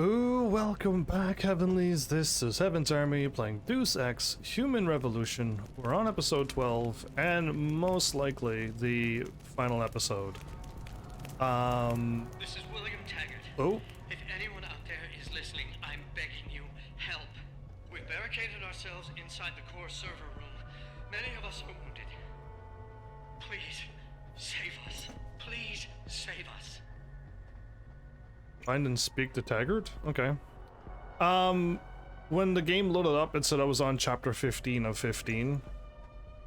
Ooh, welcome back, Heavenlies. This is Heaven's Army playing Deus Ex Human Revolution. We're on episode 12, and most likely the final episode. This is William Taggart. Oh. If anyone out there is listening, I'm begging you, help. We've barricaded ourselves inside the core server room. Many of us are wounded. Please, save us. Please, save us. Find and speak to Taggart? Okay. When the game loaded up, it said I was on chapter 15 of 15.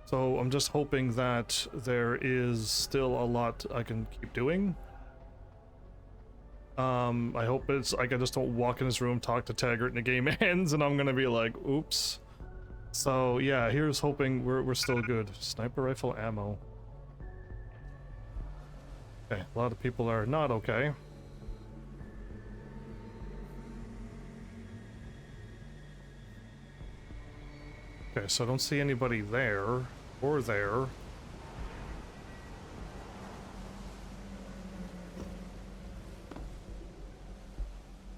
So I'm just hoping that there is still a lot I can keep doing. I hope it's like I just don't walk in this room, talk to Taggart, and the game ends, and I'm gonna be like, oops. So yeah, here's hoping we're still good. Sniper rifle ammo. Okay, a lot of people are not okay. Okay, so I don't see anybody there or there.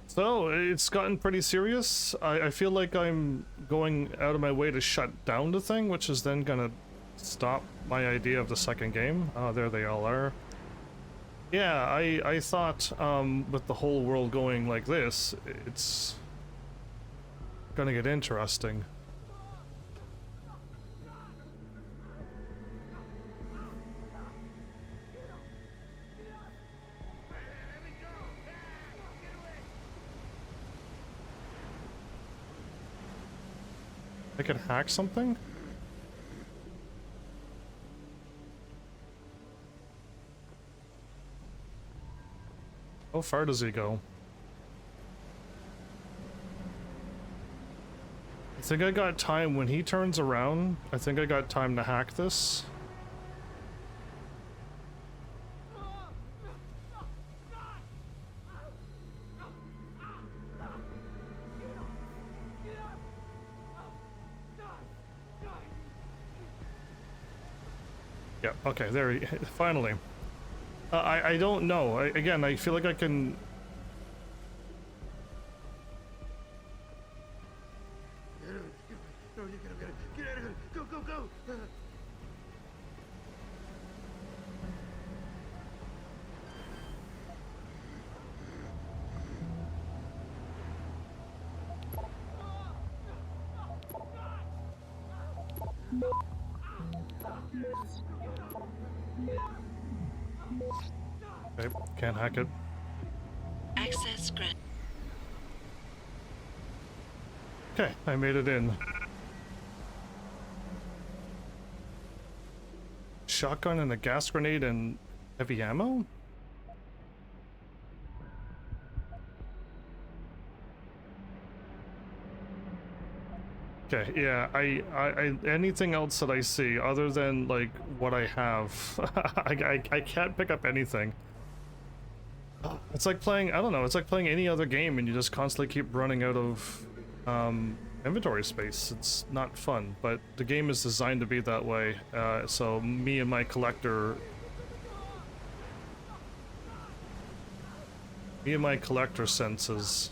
So it's gotten pretty serious. I feel like I'm going out of my way to shut down the thing, which is then gonna stop my idea of the second game. Oh, there they all are. Yeah, I thought with the whole world going like this, it's gonna get interesting. I could hack something? How far does he go? I think I got time when he turns around. I think I got time to hack this. Yeah, okay, there he finally. I don't know. Again, I feel like I can... No, you gotta get out of here. Go, go, go! Okay, can't hack it. Access grant. Okay, I made it in. Shotgun and a gas grenade and heavy ammo? Okay, yeah, I anything else that I see other than like what I have, I can't pick up anything. It's like playing, I don't know, it's like playing any other game and you just constantly keep running out of inventory space. It's not fun, but the game is designed to be that way. So me and my collector senses.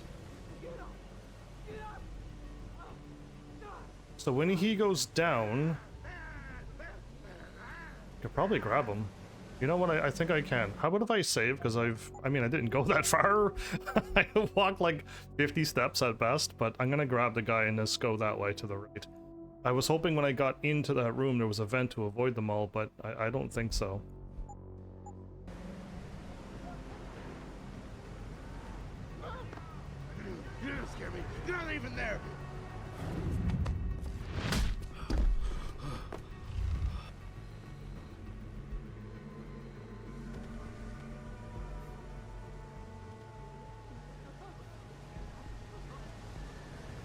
So when he goes down, I could probably grab him. You know what, I think I can. How about if I save? Because I mean, I didn't go that far. I walked like 50 steps at best, but I'm gonna grab the guy and just go that way to the right. I was hoping when I got into that room there was a vent to avoid them all, but I don't think so. You're gonna scare me. You're not even there.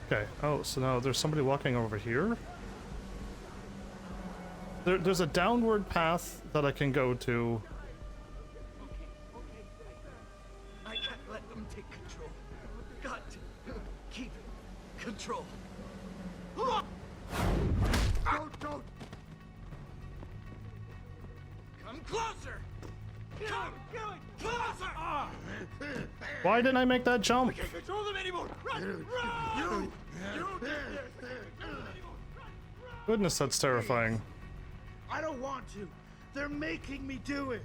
Okay, oh, so now there's somebody walking over here? There's a downward path that I can go to. I can't let them take control. Got to keep control. Don't! Come closer! Come! Closer! Why didn't I make that jump? Can't control the Run! You did this! Goodness, that's terrifying. I don't want to. They're making me do it.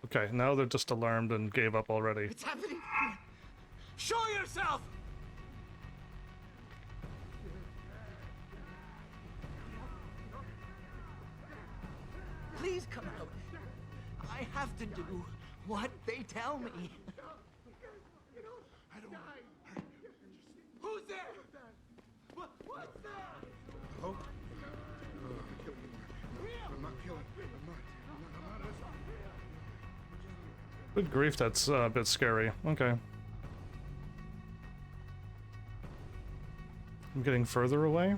Okay, now they're just alarmed and gave up already. It's happening. Show yourself. Please come out. I have to do what they tell me. I don't. Who's there? What's there? Oh. I'm not killing. I'm not. Good grief, that's a bit scary. Okay. I'm getting further away.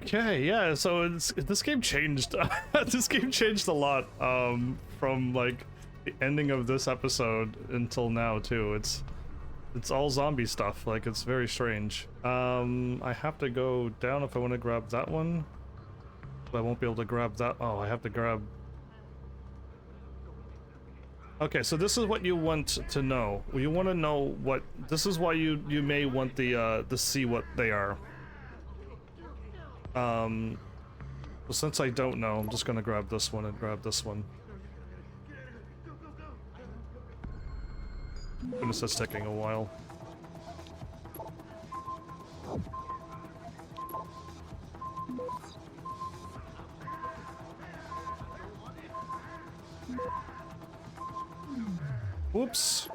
Okay, yeah, so this game changed. This game changed a lot from like the ending of this episode until now too. It's all zombie stuff. Like, it's very strange. I have to go down if I want to grab that one. But I won't be able to grab that. Oh, I have to grab. Okay, so this is what you want to know. You want to know what. This is why you may want the to see what they are. Well, since I don't know, I'm just gonna grab this one and grab this one. Goodness, that's taking a while. Whoops.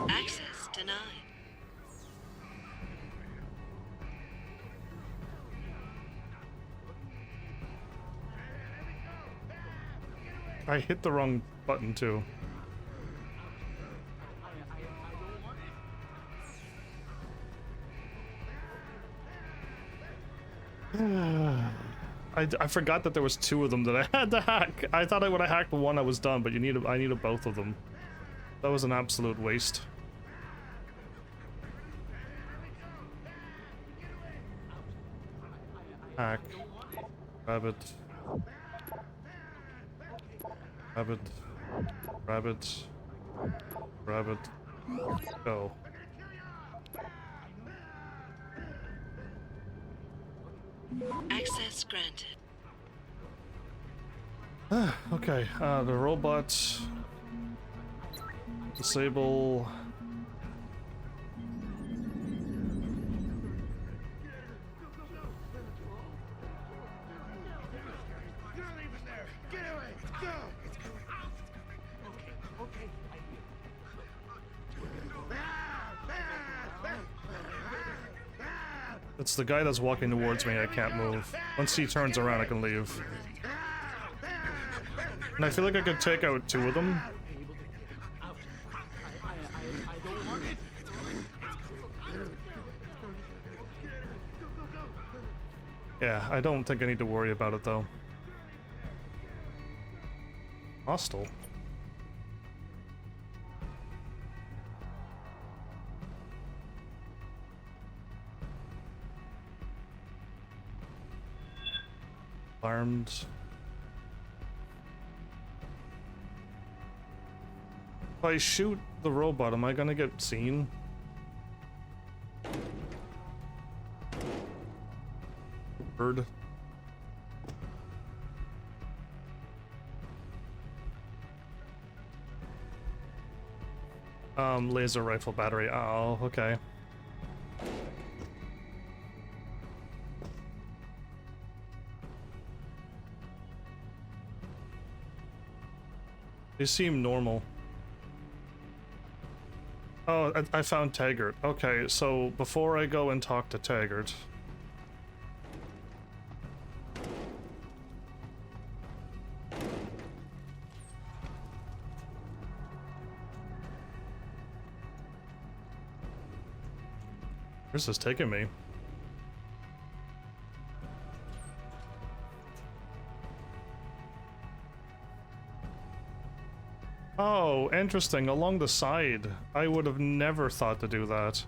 Access denied. I hit the wrong button too. I forgot that there was two of them that I had to hack. I thought I would have hacked the one I was done, but I needed both of them. That was an absolute waste. Hack. Rabbit. Rabbit. Rabbit. Rabbit. Go. Access granted. Okay, the robot. Disable. It's the guy that's walking towards me. I can't move. Once he turns around, I can leave. And I feel like I could take out two of them. Yeah, I don't think I need to worry about it though. Hostile. Armed. If I shoot the robot, am I gonna get seen? Bird. Laser rifle battery. Oh, okay. They seem normal. Oh, I found Taggart. Okay, so before I go and talk to Taggart... Where's this taking me? Oh, interesting. Along the side. I would have never thought to do that.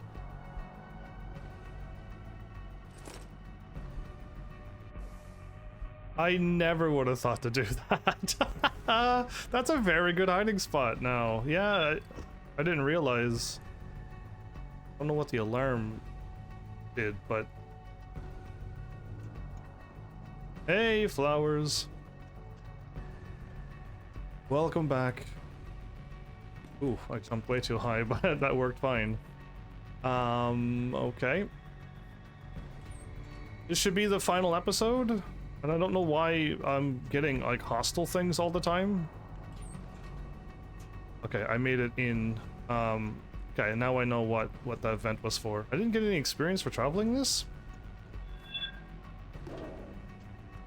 I never would have thought to do that. That's a very good hiding spot now. Yeah, I didn't realize. I don't know what the alarm did, but... Hey, flowers. Welcome back. Ooh, I jumped way too high, but that worked fine. Okay. This should be the final episode, and I don't know why I'm getting, like, hostile things all the time. Okay, I made it in, okay, now I know what that event was for. I didn't get any experience for traveling this?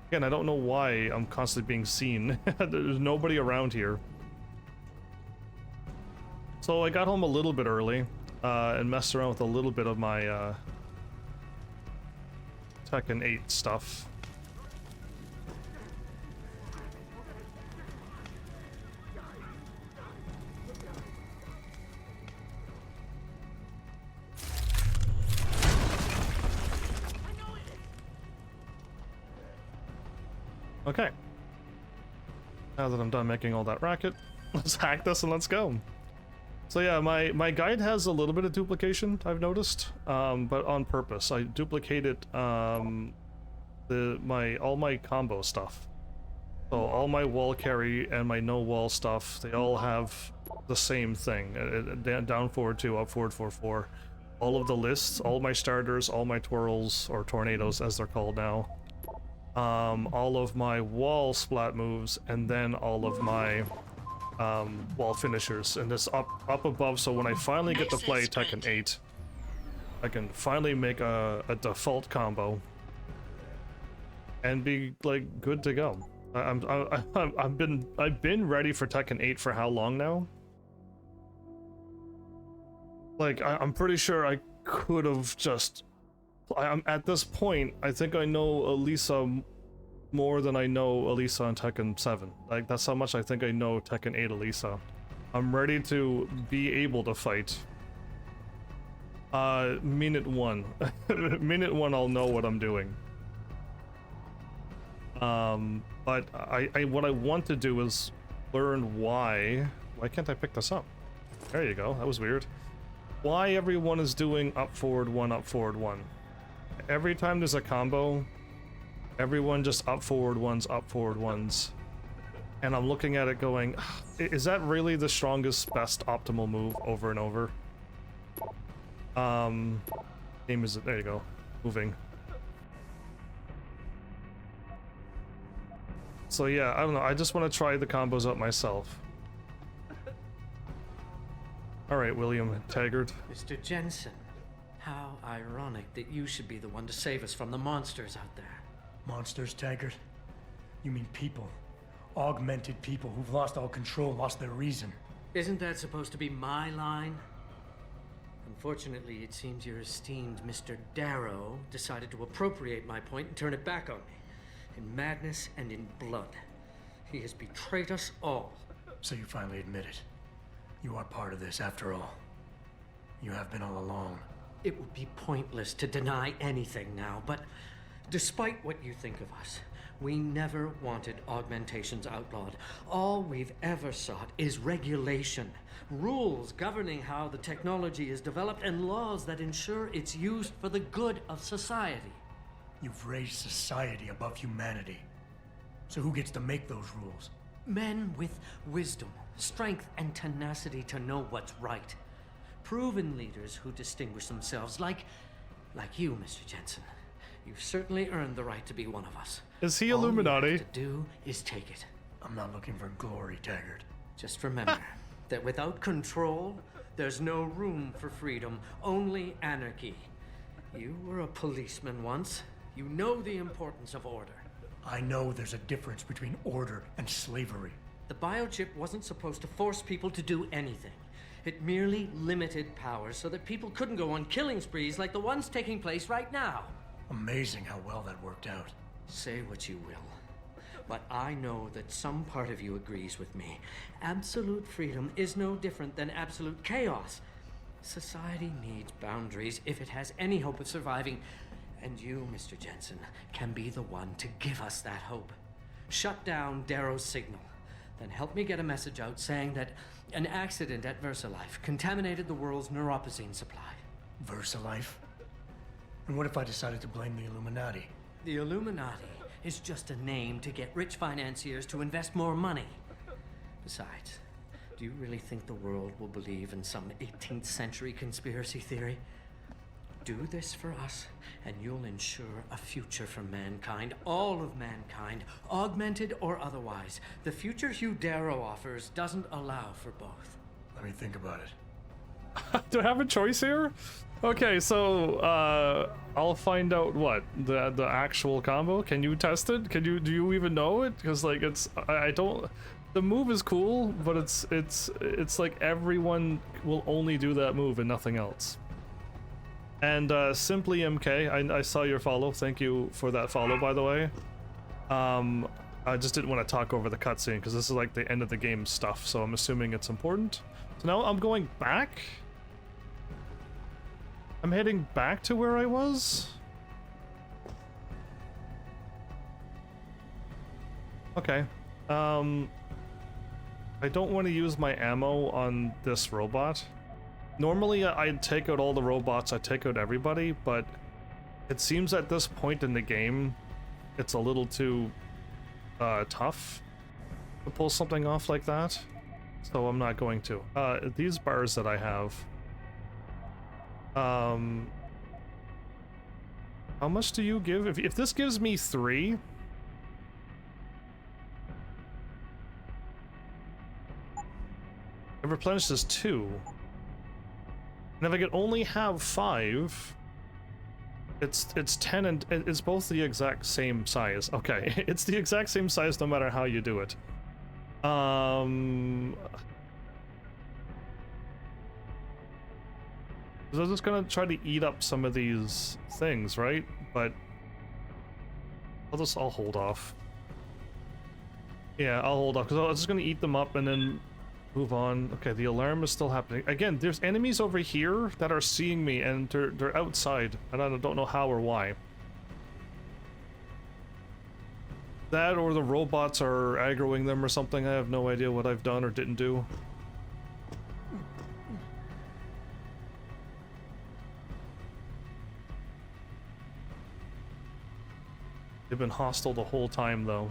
Again, I don't know why I'm constantly being seen. There's nobody around here. So I got home a little bit early, and messed around with a little bit of my, Tekken 8 stuff. Okay. Now that I'm done making all that racket, let's hack this and let's go. So yeah, my guide has a little bit of duplication, I've noticed, but on purpose. I duplicated all my combo stuff. So all my wall carry and my no wall stuff, they all have the same thing. Down forward 2, up forward 4. All of the lists, all my starters, all my twirls, or tornadoes as they're called now. All of my wall splat moves, and then all of my wall finishers, and this up above, so when I finally get to play Tekken 8, I can finally make a default combo and be like good to go. I've been ready for Tekken 8 for how long now? Like I'm pretty sure I could have just. I'm at this point. I think I know Elisa more than I know Elisa on Tekken 7. Like, that's how much I think I know Tekken 8 Elisa. I'm ready to be able to fight. Minute 1. Minute 1 I'll know what I'm doing. But what I want to do is learn why can't I pick this up? There you go, that was weird. Why everyone is doing up forward 1, up forward 1. Every time there's a combo, everyone just up forward 1s, up forward 1s. And I'm looking at it going, is that really the strongest, best optimal move over and over? Aim is, there you go, moving. So yeah, I don't know, I just want to try the combos up myself. Alright, William Taggart. Mr. Jensen, how ironic that you should be the one to save us from the monsters out there. Monsters, Taggart? You mean people. Augmented people who've lost all control, lost their reason. Isn't that supposed to be my line? Unfortunately, it seems your esteemed Mr. Darrow decided to appropriate my point and turn it back on me. In madness and in blood. He has betrayed us all. So you finally admit it. You are part of this after all. You have been all along. It would be pointless to deny anything now, but despite what you think of us, we never wanted augmentations outlawed. All we've ever sought is regulation, rules governing how the technology is developed, and laws that ensure it's used for the good of society. You've raised society above humanity. So who gets to make those rules? Men with wisdom, strength, and tenacity to know what's right. Proven leaders who distinguish themselves, like you, Mr. Jensen. You've certainly earned the right to be one of us. Is he Illuminati? All you have to do is take it. I'm not looking for glory, Taggart. Just remember that without control, there's no room for freedom, only anarchy. You were a policeman once. You know the importance of order. I know there's a difference between order and slavery. The biochip wasn't supposed to force people to do anything. It merely limited powers so that people couldn't go on killing sprees like the ones taking place right now. Amazing how well that worked out. Say what you will, but I know that some part of you agrees with me. Absolute freedom is no different than absolute chaos. Society needs boundaries if it has any hope of surviving, and you, Mr. Jensen, can be the one to give us that hope. Shut down Darrow's signal, then help me get a message out saying that an accident at VersaLife contaminated the world's neuropozyne supply. VersaLife? And what if I decided to blame the Illuminati? The Illuminati is just a name to get rich financiers to invest more money. Besides, do you really think the world will believe in some 18th century conspiracy theory? Do this for us, and you'll ensure a future for mankind, all of mankind, augmented or otherwise. The future Hugh Darrow offers doesn't allow for both. Let me think about it. Do I have a choice here? Okay, so I'll find out what the actual combo. Can you test it? Do you even know it? Because like I don't. The move is cool, but it's like everyone will only do that move and nothing else. And Simply MK, I saw your follow. Thank you for that follow, by the way. I just didn't want to talk over the cutscene because this is like the end of the game stuff, so I'm assuming it's important. So now I'm going back. I'm heading back to where I was. Okay. I don't want to use my ammo on this robot. Normally I'd take out all the robots, I'd take out everybody, but it seems at this point in the game it's a little too tough to pull something off like that, so I'm not going to. These bars that I have, how much do you give? If this gives me 3, it replenishes 2. And if I could only have 5, it's 10 and it's both the exact same size. Okay, it's the exact same size no matter how you do it. So I'm just gonna try to eat up some of these things, right? But I'll hold off. Yeah, I'll hold off because I was just gonna eat them up and then move on. Okay, the alarm is still happening. Again, there's enemies over here that are seeing me and they're outside and I don't know how or why. That or the robots are aggroing them or something. I have no idea what I've done or didn't do. They've been hostile the whole time though.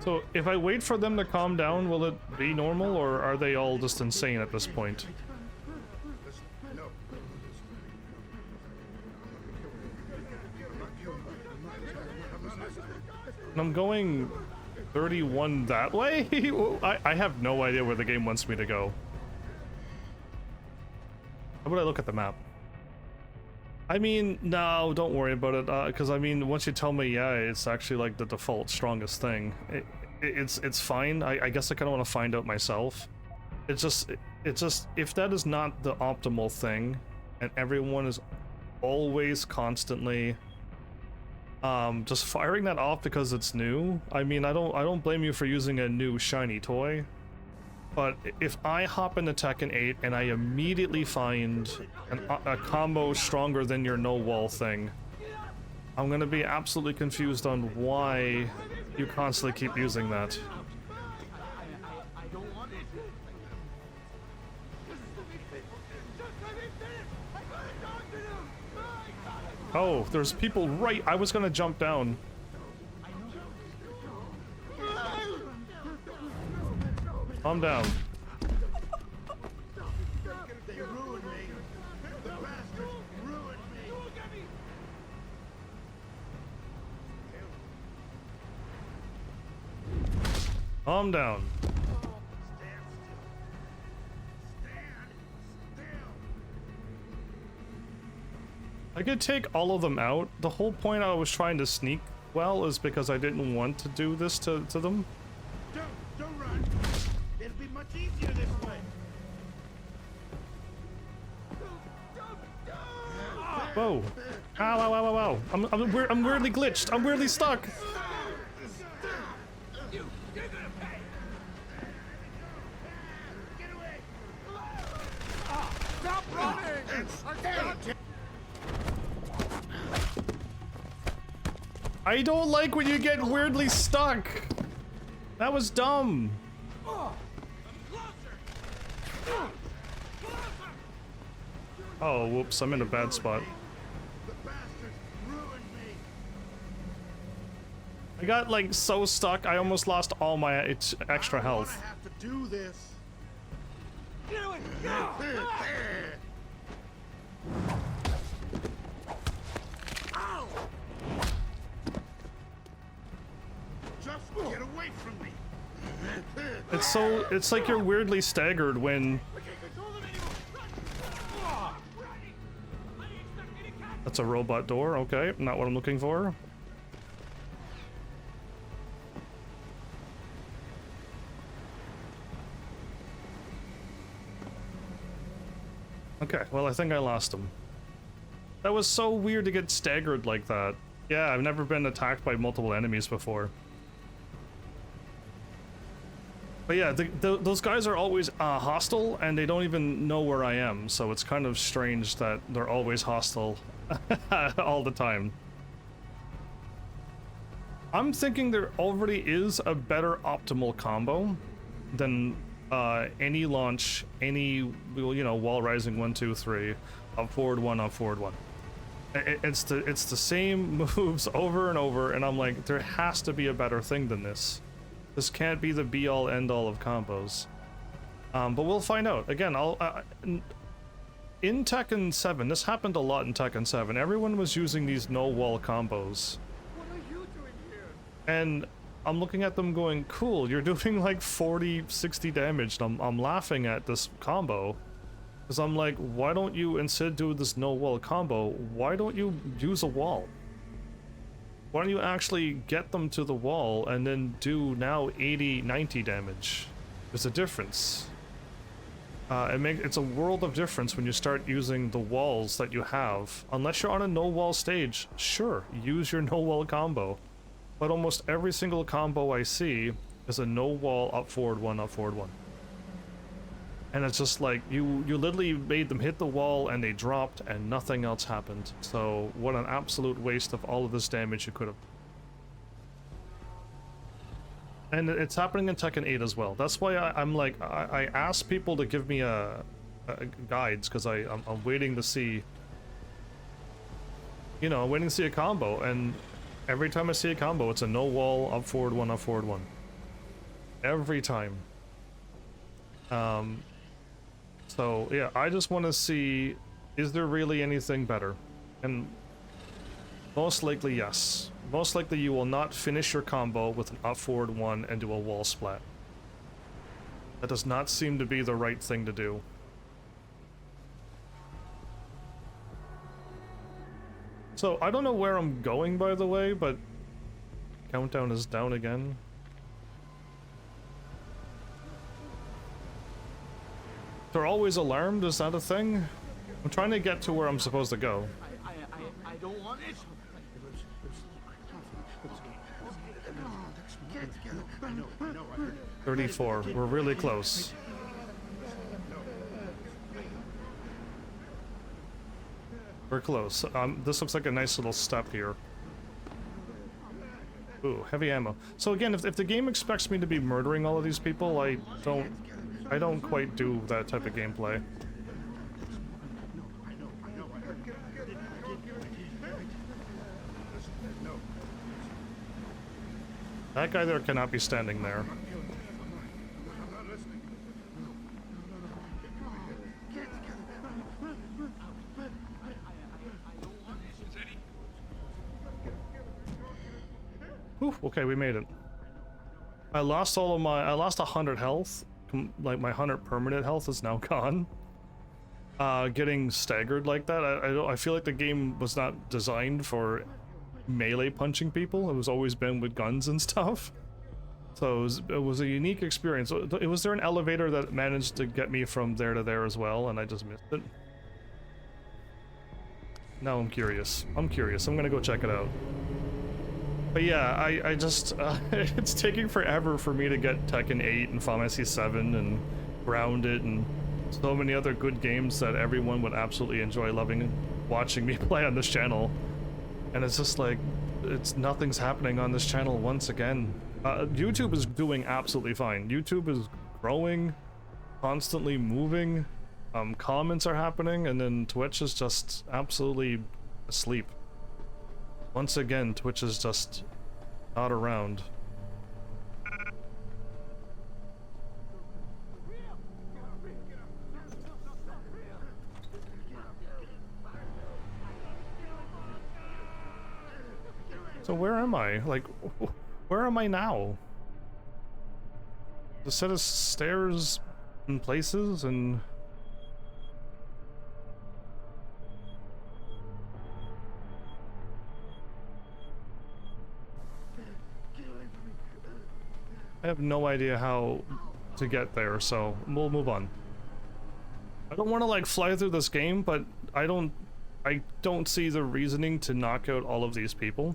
So, if I wait for them to calm down, will it be normal, or are they all just insane at this point? And I'm going 31 that way? I have no idea where the game wants me to go. How about I look at the map? I mean, no, don't worry about it, because I mean, once you tell me, yeah, it's actually like the default strongest thing, it's fine. I guess I kind of want to find out myself. It's just, if that is not the optimal thing, and everyone is always constantly just firing that off because it's new, I mean, I don't blame you for using a new shiny toy. But if I hop into Tekken 8 and I immediately find a combo stronger than your no wall thing, I'm gonna be absolutely confused on why you constantly keep using that. Oh, there's people right. I was gonna jump down. Calm down. Calm down. I could take all of them out. The whole point I was trying to sneak well is because I didn't want to do this to them. Don't run. It'll be much easier this way. Whoa. Ow, ow, ow, ow, ow. I'm weirdly glitched. I'm weirdly stuck. Stop running! I don't like when you get weirdly stuck. That was dumb. Oh, whoops, I'm in a bad spot. The bastards ruined me. I got like so stuck, I almost lost all my extra I health. have to do this. Ow! Just get away from me. It's like you're weirdly staggered when... That's a robot door, okay, not what I'm looking for. Okay, well I think I lost him. That was so weird to get staggered like that. Yeah, I've never been attacked by multiple enemies before. But yeah, those guys are always hostile, and they don't even know where I am, so it's kind of strange that they're always hostile all the time. I'm thinking there already is a better optimal combo than any launch, any, you know, wall rising 1, 2, 3, up forward 1, up forward 1. It's the same moves over and over, and I'm like, there has to be a better thing than this. This can't be the be-all, end-all of combos. But we'll find out. Again, in Tekken 7, this happened a lot in Tekken 7. Everyone was using these no-wall combos. What are you doing here? And I'm looking at them going, cool, you're doing like 40, 60 damage. And I'm laughing at this combo. Because I'm like, why don't you, instead do this no-wall combo, why don't you use a wall? Why don't you actually get them to the wall and then do now 80, 90 damage? There's a difference. It's a world of difference when you start using the walls that you have. Unless you're on a no-wall stage, sure, use your no-wall combo. But almost every single combo I see is a no-wall up forward 1, up forward 1. And it's just like, you literally made them hit the wall and they dropped and nothing else happened. So what an absolute waste of all of this damage you could have. And it's happening in Tekken 8 as well. That's why I'm like, I asked people to give me guides, because I'm waiting to see, you know, I'm waiting to see a combo, and every time I see a combo, it's a no wall, up forward 1, up forward 1. Every time. So yeah, I just want to see, is there really anything better? And most likely yes. Most likely you will not finish your combo with an up forward 1 and do a wall splat. That does not seem to be the right thing to do. So I don't know where I'm going, by the way, but countdown is down again. They're always alarmed, is that a thing? I'm trying to get to where I'm supposed to go. I don't want it. 34, we're really close. We're close. This looks like a nice little step here. Ooh, heavy ammo. So again, if the game expects me to be murdering all of these people, I don't quite do that type of gameplay. That guy there cannot be standing there. Whew, okay, we made it. I lost 100 health. Like, my 100 permanent health is now gone. getting staggered like that. I feel like the game was not designed for melee punching people. It was always been with guns and stuff. So it was a unique experience. Was there an elevator that managed to get me from there to there as well, and I just missed it? Now I'm curious. I'm gonna go check it out. But yeah, I just, it's taking forever for me to get Tekken 8 and Final Fantasy 7 and Grounded and so many other good games that everyone would absolutely enjoy loving watching me play on this channel. And it's just like, nothing's happening on this channel once again. YouTube is doing absolutely fine. YouTube is growing, constantly moving, comments are happening, and then Twitch is just absolutely asleep. Once again, Twitch is just not around. So where am I? Like, where am I now? The set of stairs and places and... I have no idea how to get there, so we'll move on. I don't want to like fly through this game, but I don't see the reasoning to knock out all of these people.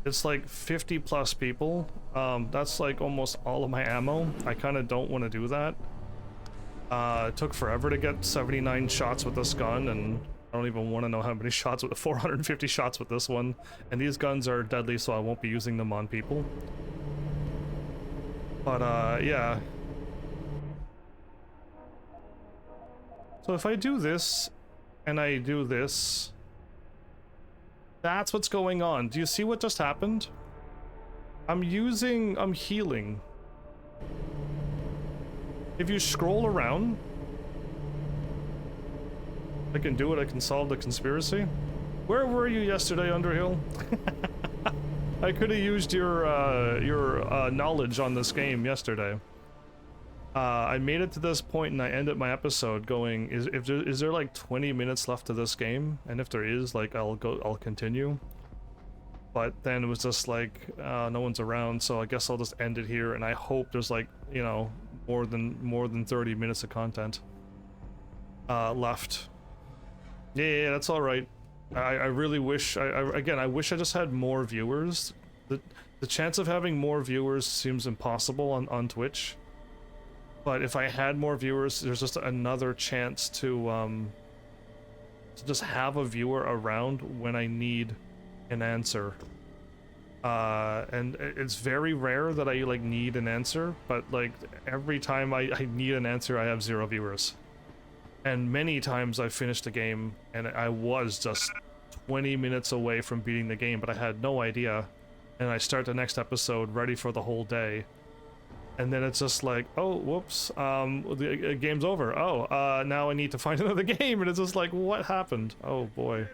It's like 50 plus people. That's like almost all of my ammo. I kind of don't want to do that. It took forever to get 79 shots with this gun, and I don't even want to know how many shots with 450 shots with this one. And these guns are deadly, so I won't be using them on people. But yeah. So if I do this, and I do this, that's what's going on. Do you see what just happened? I'm healing. If you scroll around, I can do it, I can solve the conspiracy. Where were you yesterday, Underhill? I could have used your knowledge on this game yesterday. I made it to this point and I ended my episode going, is there like 20 minutes left to this game? And if there is, like, I'll continue. But then it was just like, no one's around, so I guess I'll just end it here, and I hope there's like, you know, more than 30 minutes of content left. Yeah, that's all right. I really wish, again, I wish I just had more viewers. The chance of having more viewers seems impossible on Twitch. But if I had more viewers, there's just another chance to just have a viewer around when I need an answer. And it's very rare that I like need an answer, but like every time I need an answer, I have 0 viewers. And many times I finished a game and I was just 20 minutes away from beating the game, but I had no idea. And I start the next episode ready for the whole day. And then it's just like, oh, whoops, the game's over. Oh, now I need to find another game. And it's just like, what happened? Oh boy.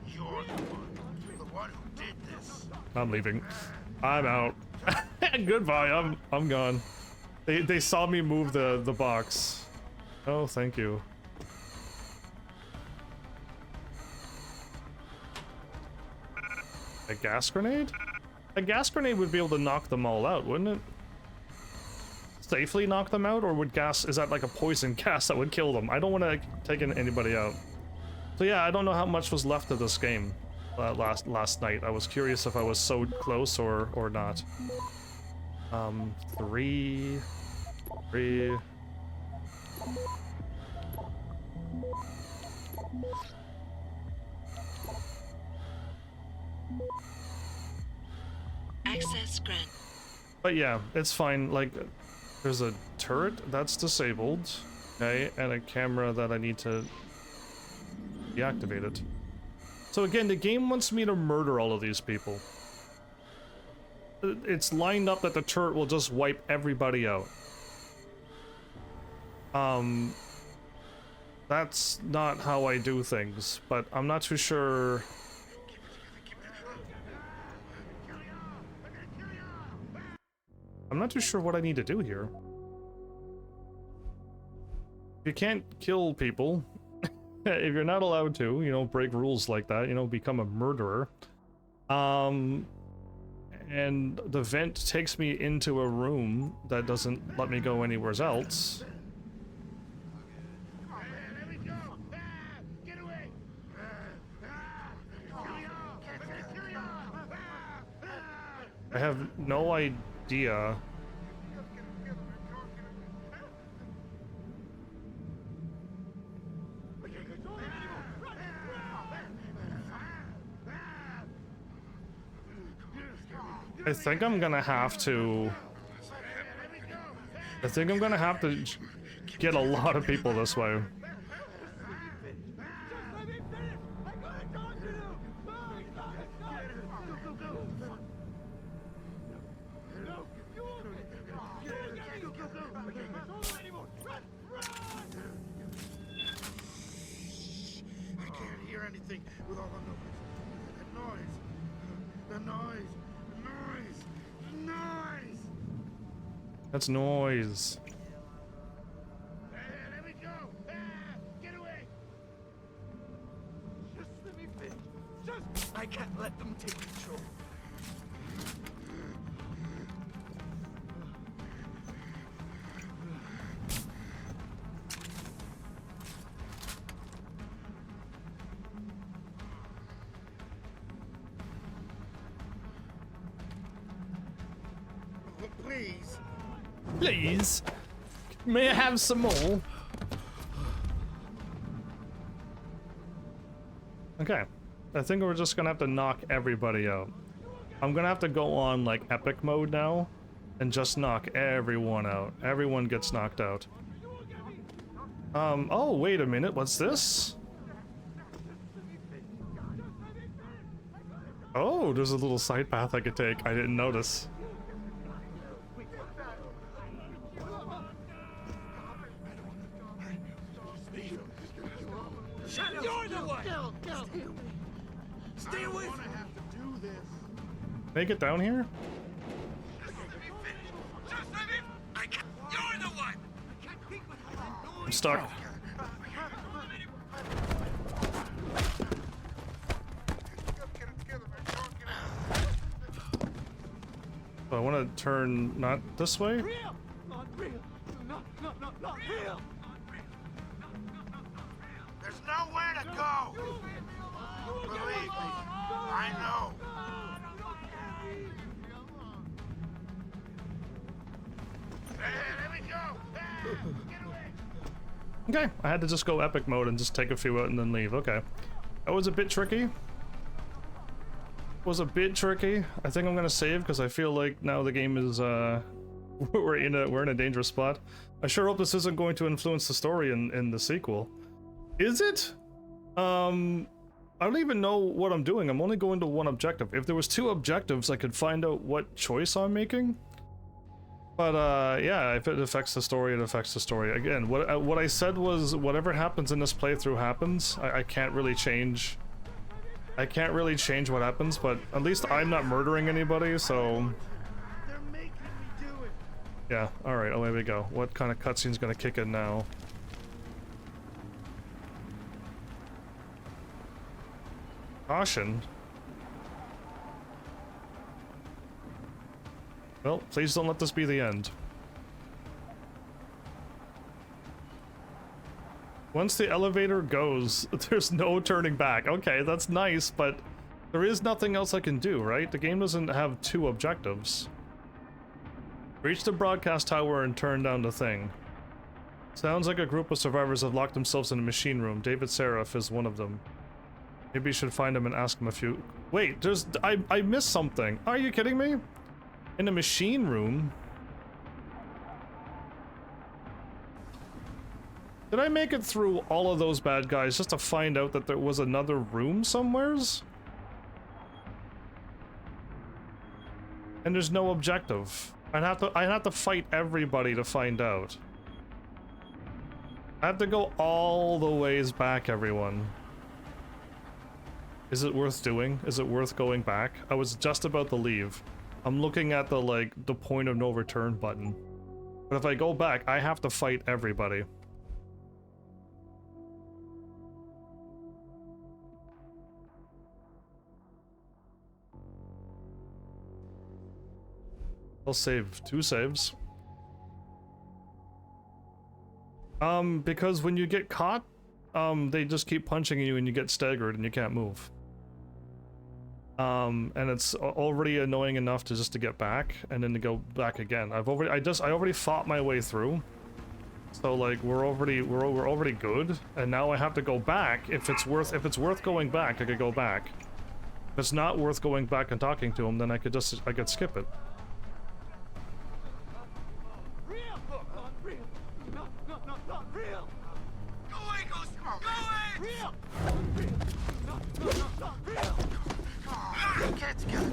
You're the one who did this. I'm leaving. I'm out. Goodbye. I'm gone. They saw me move the box. Oh, thank you. A gas grenade? A gas grenade would be able to knock them all out, wouldn't it? Safely knock them out, or would gas, is that like a poison gas that would kill them? I don't want to take anybody out. So yeah, I don't know how much was left of this game last night. I was curious if I was so close or not. 3. Access granted. But yeah, it's fine. Like, there's a turret that's disabled, okay, and a camera that I need to deactivate it. So again, the game wants me to murder all of these people. It's lined up that the turret will just wipe everybody out. That's not how I do things, but I'm not too sure. I'm not too sure what I need to do here. If you can't kill people, if you're not allowed to, you know, break rules like that, you know, become a murderer, and the vent takes me into a room that doesn't let me go anywhere else. Let me go! Ah, get away! I have no idea. I think I'm gonna have to get a lot of people this way. I can't hear anything with all the noise. The noise. That's noise. Let me go! Ah, get away! Just let me finish. Just... I can't let them take control. Please. Please, may I have some more? Okay, I think we're just gonna have to knock everybody out. I'm gonna have to go on like epic mode now and just knock everyone out. Everyone gets knocked out. Oh, wait a minute, what's this? Oh, there's a little side path I could take. I didn't notice. You're the one! Stay away from me! Have to do this. Make it down here? You're the one! I'm stuck. So I want to turn not this way? Real! Not real! Not real! There's nowhere to go. Believe me, I know. Let me go. Get away. Okay, I had to just go epic mode and just take a few out and then leave. Okay. That was a bit tricky. I think I'm gonna save because I feel like now the game is we're in a dangerous spot. I sure hope this isn't going to influence the story in the sequel. Is it? I don't even know what I'm doing. I'm only going to one objective. If there was 2 objectives, I could find out what choice I'm making. But yeah, if it affects the story, it affects the story. Again, what I said was whatever happens in this playthrough happens. I can't really change. I can't really change what happens, but at least I'm not murdering anybody, so They're making me do it. yeah. All right, away we go. What kind of cutscene's gonna kick in now? Caution. Well, please don't let this be the end. Once the elevator goes, there's no turning back. Okay, that's nice, but there is nothing else I can do, right? The game doesn't have 2 objectives. Reach the broadcast tower and turn down the thing. Sounds like a group of survivors have locked themselves in a machine room. David Seraph is one of them. Maybe you should find him and ask him a few... Wait, there's... I missed something. Are you kidding me? In a machine room? Did I make it through all of those bad guys just to find out that there was another room somewheres? And there's no objective. I'd have to fight everybody to find out. I have to go all the ways back, everyone. Is it worth doing? Is it worth going back? I was just about to leave. I'm looking at the point of no return button. But if I go back, I have to fight everybody. I'll save 2 saves. Because when you get caught, they just keep punching you and you get staggered and you can't move. And it's already annoying enough to just to get back and then to go back again. I already fought my way through. So like we're already good, and now I have to go back. If it's worth going back, I could go back. If it's not worth going back and talking to him, then I could skip it. Get together.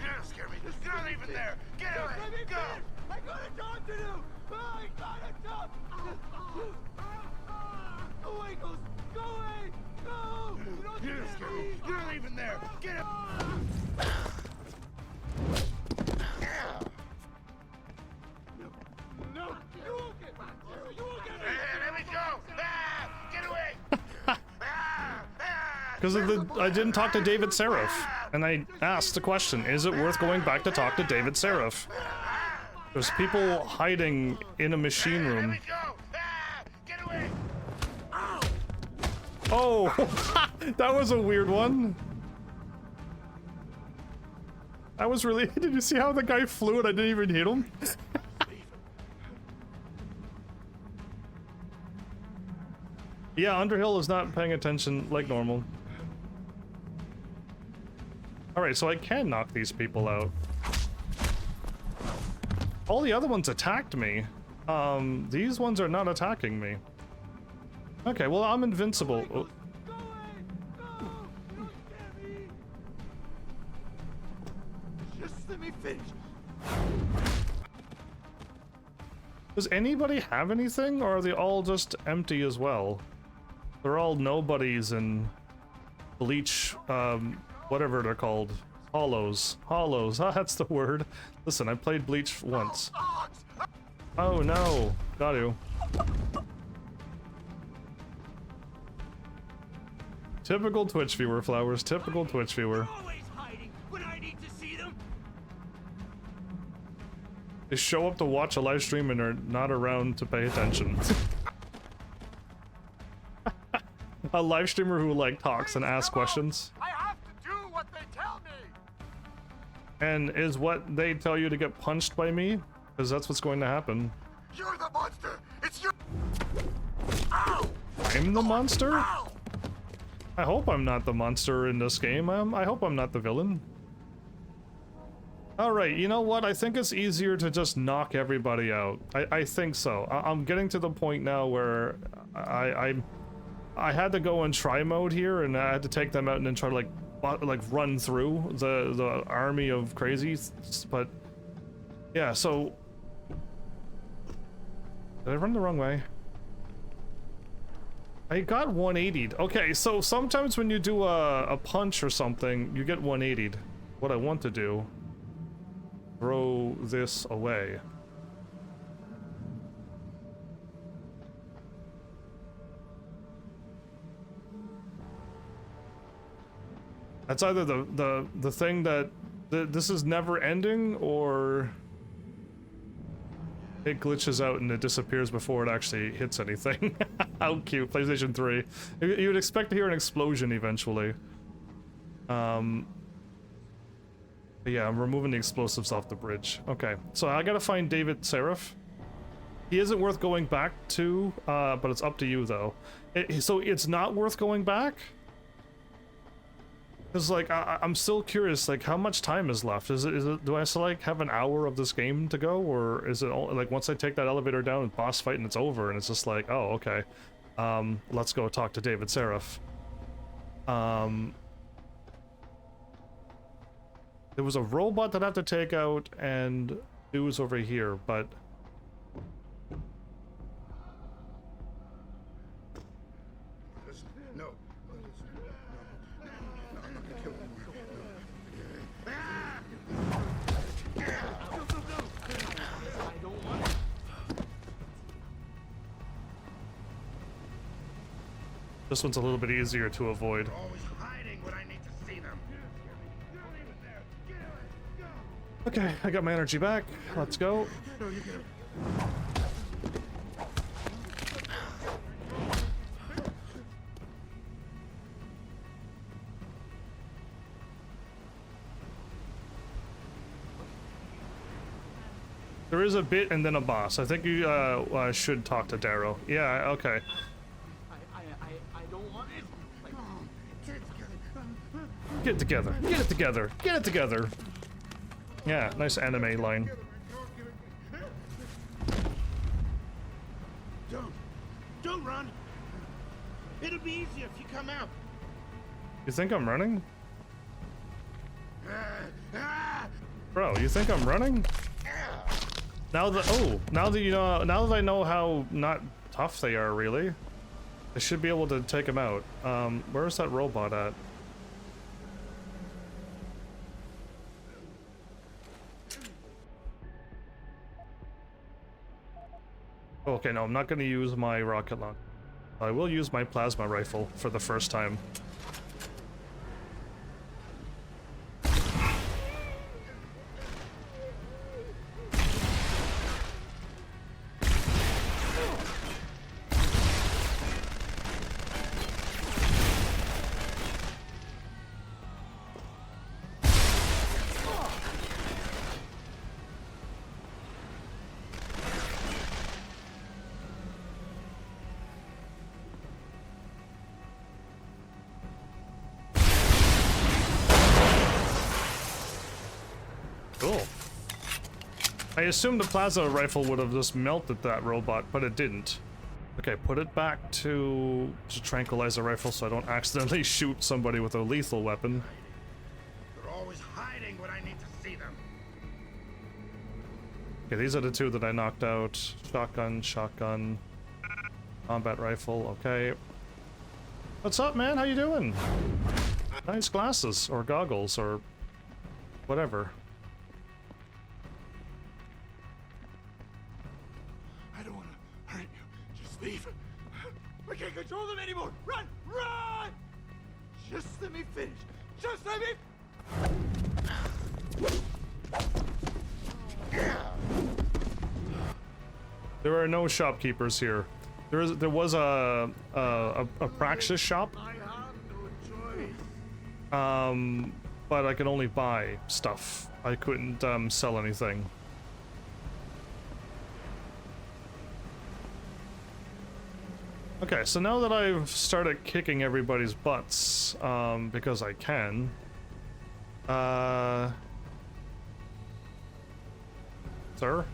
You're not scare me. You're not even there. Get away. Go. I gotta talk to you. I gotta talk. Go away, Ghost. Go away. Go. You're not scare me. You're not even there. Get out. No. You won't get back. You won't get back. Let me go. Get away. Because I didn't talk to David Seraph, and I asked the question, is it worth going back to talk to David Seraph? There's people hiding in a machine room. Let me go. Get away. Oh, that was a weird one. That was really, did you see how the guy flew and I didn't even hit him? Yeah, Underhill is not paying attention like normal. Alright, so I can knock these people out. All the other ones attacked me. These ones are not attacking me. Okay, well, I'm invincible. Oh. Just let me finish. Does anybody have anything, or are they all just empty as well? They're all nobodies and bleach, whatever they're called. Hollows. Hollows, that's the word. Listen, I played Bleach once. Oh no, got you. Typical Twitch viewer, Flowers, typical Twitch viewer. Always hiding when I need to see them. They show up to watch a live stream and are not around to pay attention. A live streamer who like talks and asks questions. I have to do what they tell me. And is what they tell you to get punched by me? Because that's what's going to happen. You're the monster. It's your. Ow! I'm the monster? Ow! I hope I'm not the monster in this game. I hope I'm not the villain. Alright, you know what? I think it's easier to just knock everybody out. I think so. I'm getting to the point now where I had to go in try mode here, and I had to take them out and then try to like run through the army of crazies. But yeah, so did I run the wrong way? I got 180'd. Okay, so sometimes when you do a punch or something, you get 180'd. What I want to do, throw this away. That's either the thing that this is never ending, or it glitches out and it disappears before it actually hits anything. How cute, PlayStation 3. You would expect to hear an explosion eventually. But yeah, I'm removing the explosives off the bridge. Okay, so I gotta find David Seraph. He isn't worth going back to, but it's up to you though. So it's not worth going back? Because like, I'm still curious, like how much time is left? Is it do I still like have an hour of this game to go, or is it all, like once I take that elevator down and boss fight and it's over and it's just like, oh, okay. Let's go talk to David Seraph. There was a robot that I have to take out, and Deus over here, but Listen, no. Listen, no. No, I'm not gonna kill him. this one's a little bit easier to avoid. Always hiding when I need to see them. Okay, I got my energy back. Let's go. No, you get it. There is a bit and then a boss. I think you should talk to Darrow. Yeah, okay. I don't want it. Like, Get it together. Get it together. Get it together. Get it together. Yeah, nice anime line. Don't run. It'll be easier if you come out. You think I'm running? Ah! Bro, you think I'm running? Now that now that I know how not tough they are, really, I should be able to take them out. Where's that robot at? Okay, no, I'm not going to use my rocket launcher. I will use my plasma rifle for the first time. Cool. I assumed the plasma rifle would have just melted that robot, but it didn't. Okay, put it back to tranquilize the rifle so I don't accidentally shoot somebody with a lethal weapon. They're always hiding when I need to see them. Okay, these are the two that I knocked out. Shotgun, combat rifle, okay. What's up, man? How you doing? Nice glasses, or goggles, or whatever. I don't want to hurt you. Just leave. I can't control them anymore. Run! Run! Just let me finish. Just let me... There are no shopkeepers here. There was a praxis shop. I have no choice. But I could only buy stuff. I couldn't sell anything. Okay, so now that I've started kicking everybody's butts, because I can, sir?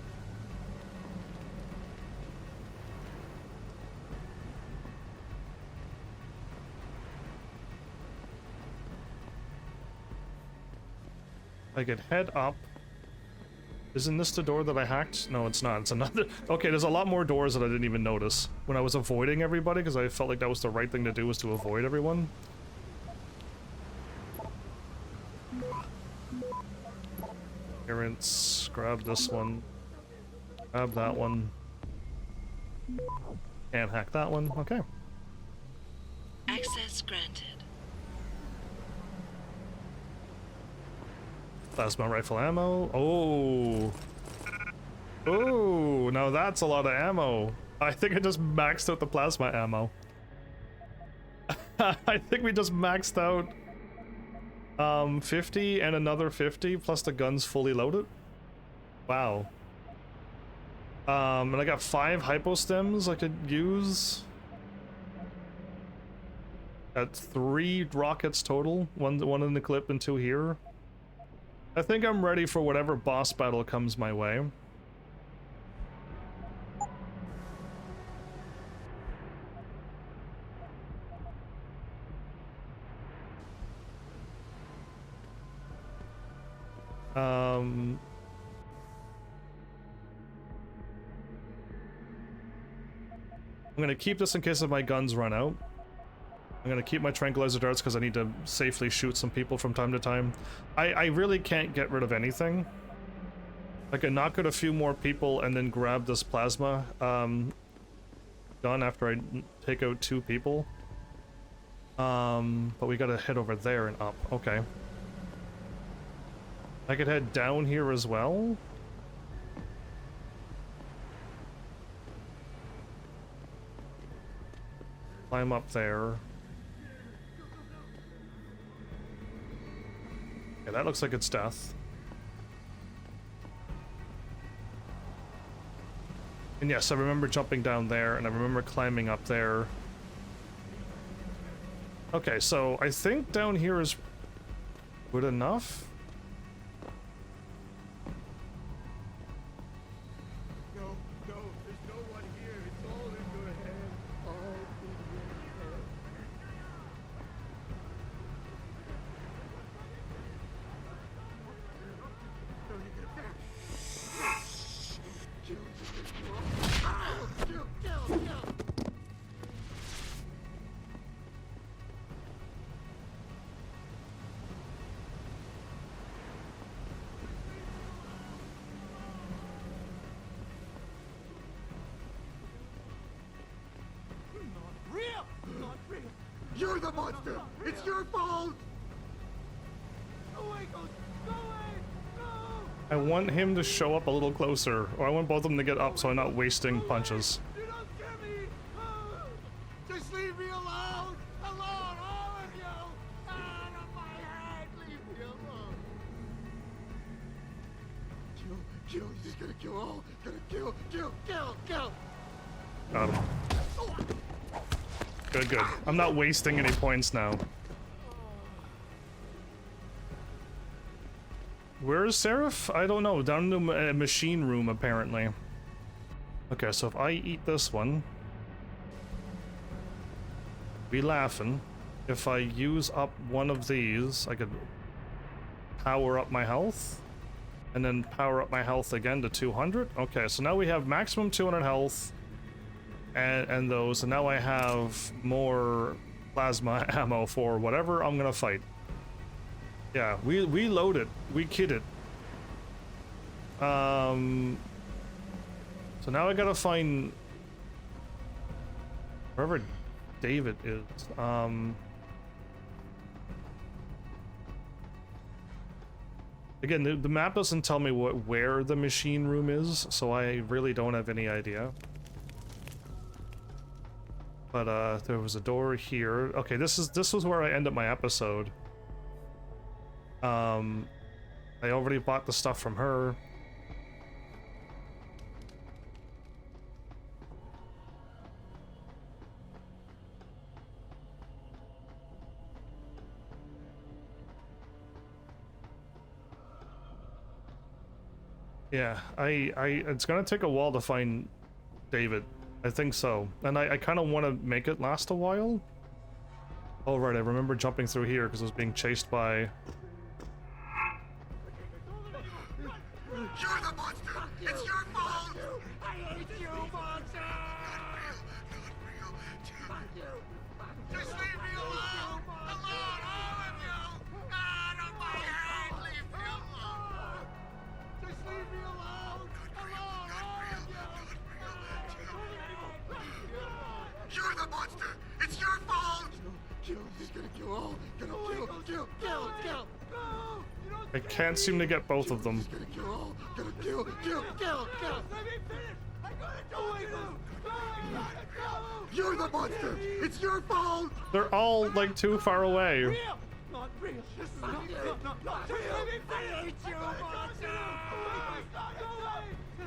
I could head up. Isn't this the door that I hacked? No, it's not. It's another... Okay, there's a lot more doors that I didn't even notice when I was avoiding everybody, because I felt like that was the right thing to do, was to avoid everyone. Clearance. Grab this one. Grab that one. Can't hack that one. Okay. Access granted. Plasma rifle ammo. Oh. Oh, now that's a lot of ammo. I think I just maxed out the plasma ammo. I think we just maxed out 50 and another 50 plus the gun's fully loaded. Wow. And I got 5 hypostems I could use. Got 3 rockets total. One in the clip and 2 here. I think I'm ready for whatever boss battle comes my way. I'm gonna keep this in case my guns run out. I'm gonna keep my tranquilizer darts because I need to safely shoot some people from time to time. I really can't get rid of anything. I can knock out a few more people and then grab this plasma gun after I take out 2 people. But we gotta head over there and up. Okay. I could head down here as well. Climb up there. Yeah, that looks like it's death. And yes, I remember jumping down there, and I remember climbing up there. Okay, so I think down here is good enough. No, there's no one here. It's all in your head. All in your head. No, you get back. Kill. Not real. You're the monster. It's your fault. Go away, Ghost. Go away. No. I want him to show up a little closer, or I want both of them to get up so I'm not wasting punches. Do not scare me. Oh. Just leave me alone. Alone, all of you. Out of my head. Leave me alone. Kill. He's just gonna kill all. Gonna kill. Got him. Good. I'm not wasting any points now. Where is Seraph? I don't know. Down in the machine room, apparently. Okay, so if I eat this one, be laughing. If I use up one of these, I could power up my health, and then power up my health again to 200. Okay, so now we have maximum 200 health. And those, and now I have more plasma ammo for whatever I'm gonna fight. Yeah, we load it. We kid it. So now I gotta find wherever David is. Again, the map doesn't tell me where the machine room is, so I really don't have any idea. But there was a door here. Okay, this was where I end up my episode. I already bought the stuff from her. Yeah, it's gonna take a while to find David. I think so. And I kind of want to make it last a while. Oh, right, I remember jumping through here because I was being chased by... You're the monster. It's your fault. I hate you, monster. Not real. Just leave me alone. Alone, all of you. Out of my head. Leave me alone. Just leave me alone. Alone, all of you. You're the monster! It's your fault! He's gonna kill all! Gonna kill! I can't seem to get both of them. He's gonna kill all! Gonna kill! Let me finish! I gotta do it! You're the monster! It's your fault! They're all, like, too far away. Not real! Not real! Let me finish! You monster!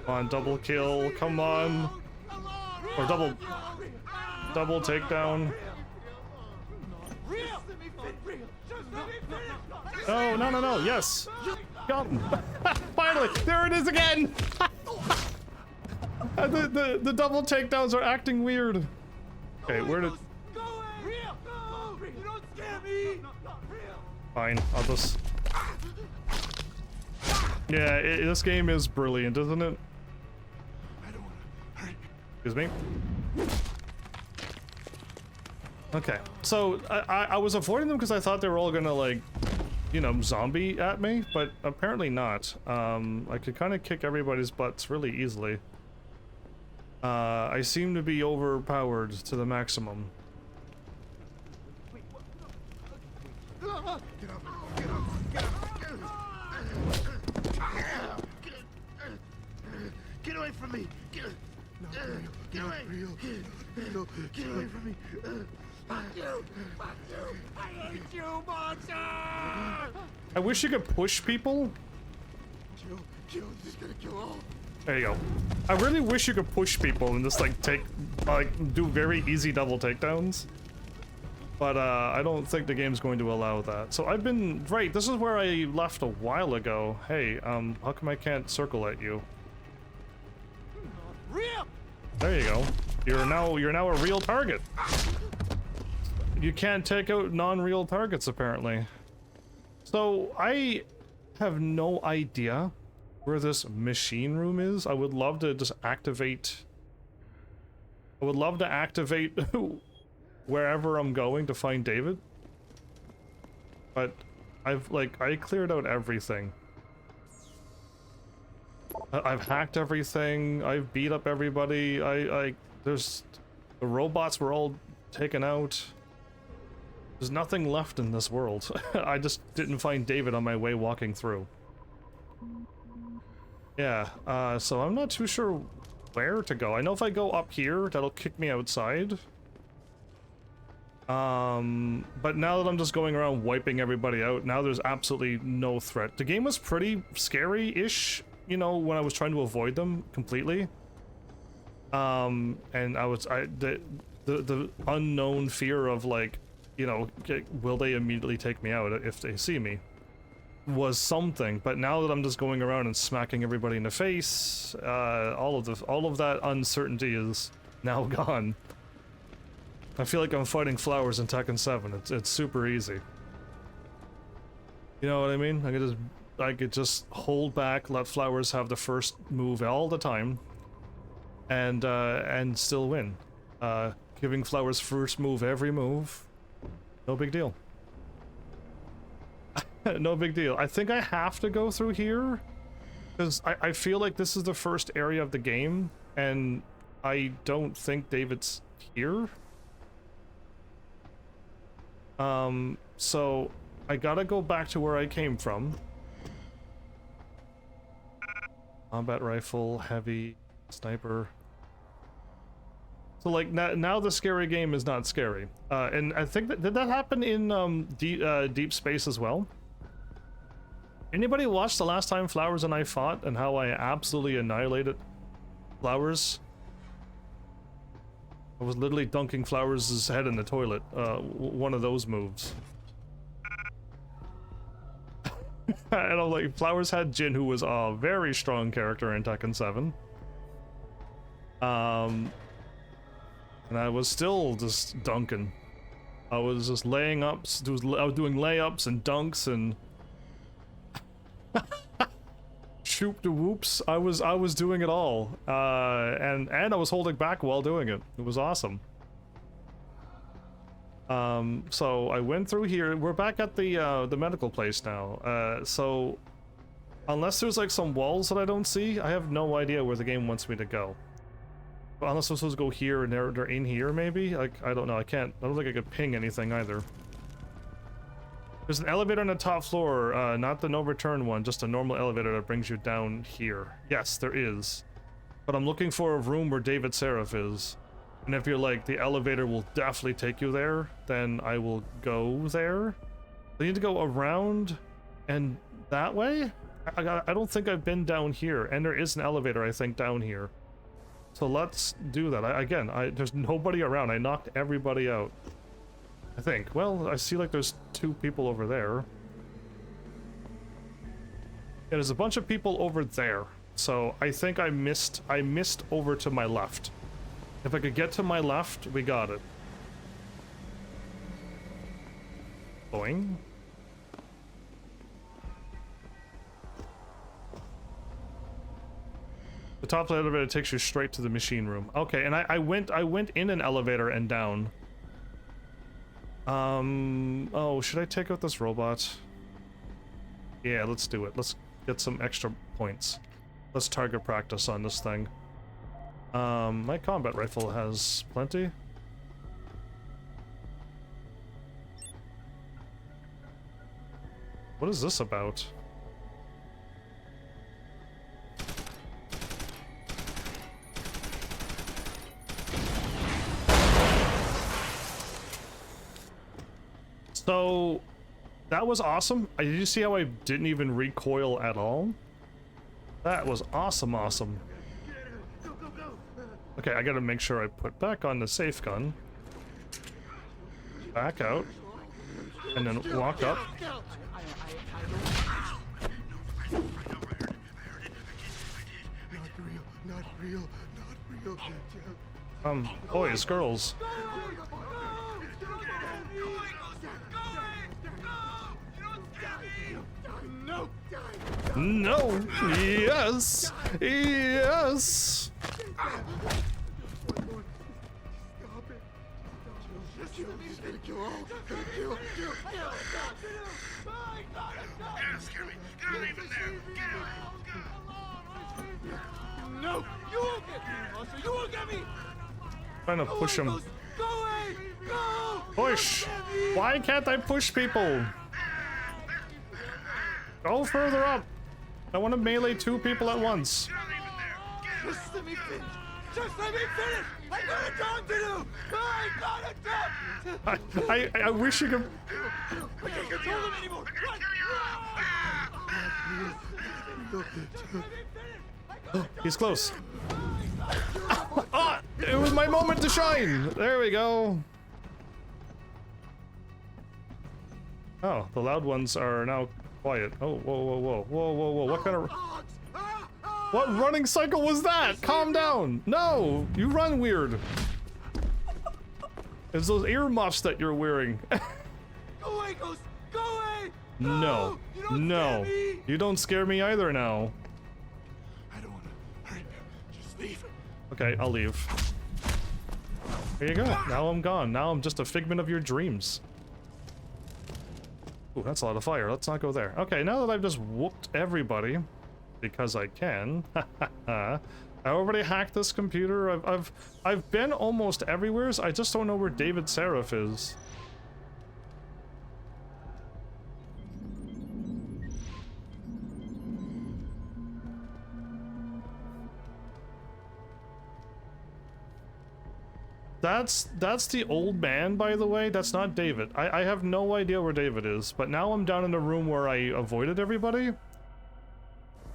Come on, double kill. Come on. Or double takedown. Oh, no. Yes. Got him. Finally, there it is again. The double takedowns are acting weird. Okay, where did... Fine, I'll just... Yeah, this game is brilliant, isn't it? Excuse me. Okay, so I was avoiding them because I thought they were all gonna, like, you know, zombie at me, but apparently not. I could kind of kick everybody's butts really easily. I seem to be overpowered to the maximum. Get up! away from me! Get away! Get away from me! Fuck you! Fuck you! I hate you, monster! I wish you could push people. Kill, this is gonna kill all. There you go. I really wish you could push people and just like do very easy double takedowns. But I don't think the game's going to allow that. So I've been right. This is where I left a while ago. Hey, how come I can't circle at you? Real! There you go. You're now a real target. You can't take out non-real targets apparently. So I have no idea where this machine room is. I would love to just activate. I would love to activate wherever I'm going to find David. But I cleared out everything. I've hacked everything. I've beat up everybody. The robots were all taken out. There's nothing left in this world. I just didn't find David on my way walking through. Yeah, so I'm not too sure where to go. I know if I go up here, that'll kick me outside. But now that I'm just going around wiping everybody out, now there's absolutely no threat. The game was pretty scary-ish, you know, when I was trying to avoid them completely. And the unknown fear of like, you know, will they immediately take me out if they see me was something. But now that I'm just going around and smacking everybody in the face, all of that uncertainty is now gone. I feel like I'm fighting flowers in Tekken 7. It's super easy. You know what I mean? I could just hold back, let flowers have the first move all the time, and still win. Giving flowers first move every move, no big deal. No big deal. I think I have to go through here because I feel like this is the first area of the game, and I don't think David's here. So I gotta go back to where I came from. Combat rifle, heavy, sniper. So like now the scary game is not scary. And I think did that happen in Deep Space as well? Anybody watch the last time Flowers and I fought and how I absolutely annihilated Flowers? I was literally dunking Flowers' head in the toilet. One of those moves. And I'm like, Flowers had Jin, who was a very strong character in Tekken 7. And I was still just dunking. I was just laying ups. I was doing layups and dunks and shoop de whoops. I was doing it all, and I was holding back while doing it. It was awesome. So I went through here. We're back at the medical place now. So unless there's like some walls that I don't see, I have no idea where the game wants me to go. But unless I'm supposed to go here and they're in here, maybe. Like I don't know. I don't think I could ping anything either. There's an elevator on the top floor, not the no return one, just a normal elevator that brings you down here. Yes, there is. But I'm looking for a room where David Seraph is. And if you're like, the elevator will definitely take you there, then I will go there. I need to go around and that way? I don't think I've been down here. And there is an elevator, I think, down here. So let's do that. There's nobody around. I knocked everybody out. I think. Well, I see like there's 2 people over there. Yeah, there's a bunch of people over there. So I think I missed over to my left. If I could get to my left, we got it. Boing. The top of the elevator takes you straight to the machine room. Okay, and I went in an elevator and down. Oh, should I take out this robot? Yeah, let's do it. Let's get some extra points. Let's target practice on this thing. My combat rifle has plenty. What is this about? That was awesome. Did you see how I didn't even recoil at all? That was awesome, awesome. Okay, I gotta make sure I put back on the safe gun. Back out. And then walk up. Not real. Boys, girls. No! Yes! Yes! No! You won't get me, monster! You won't get me! Trying to push him. Go away! Go! Push! Why can't I push people? Go further up! I want to melee 2 people at once. Just let me finish! Just let me finish! I got a job to do! I got a job! I wish you could. I can't control them anymore! Run! He's close. Ah, it was my moment to shine. There we go. Oh, the loud ones are now quiet. Oh, whoa. What kind of... What running cycle was that? Calm down. No, you run weird. It's those earmuffs that you're wearing. Go away, Ghost! Go away! No, You don't no. scare me! You don't scare me either now. I don't want to hurt you. Just leave. Okay, I'll leave. There you go. Now I'm gone. Now I'm just a figment of your dreams. Ooh, that's a lot of fire. Let's not go there. Okay, now that I've just whooped everybody, because I can. I already hacked this computer. I've been almost everywhere. I just don't know where David Seraph is. That's the old man, by the way. That's not David. I have no idea where David is, but now I'm down in the room where I avoided everybody.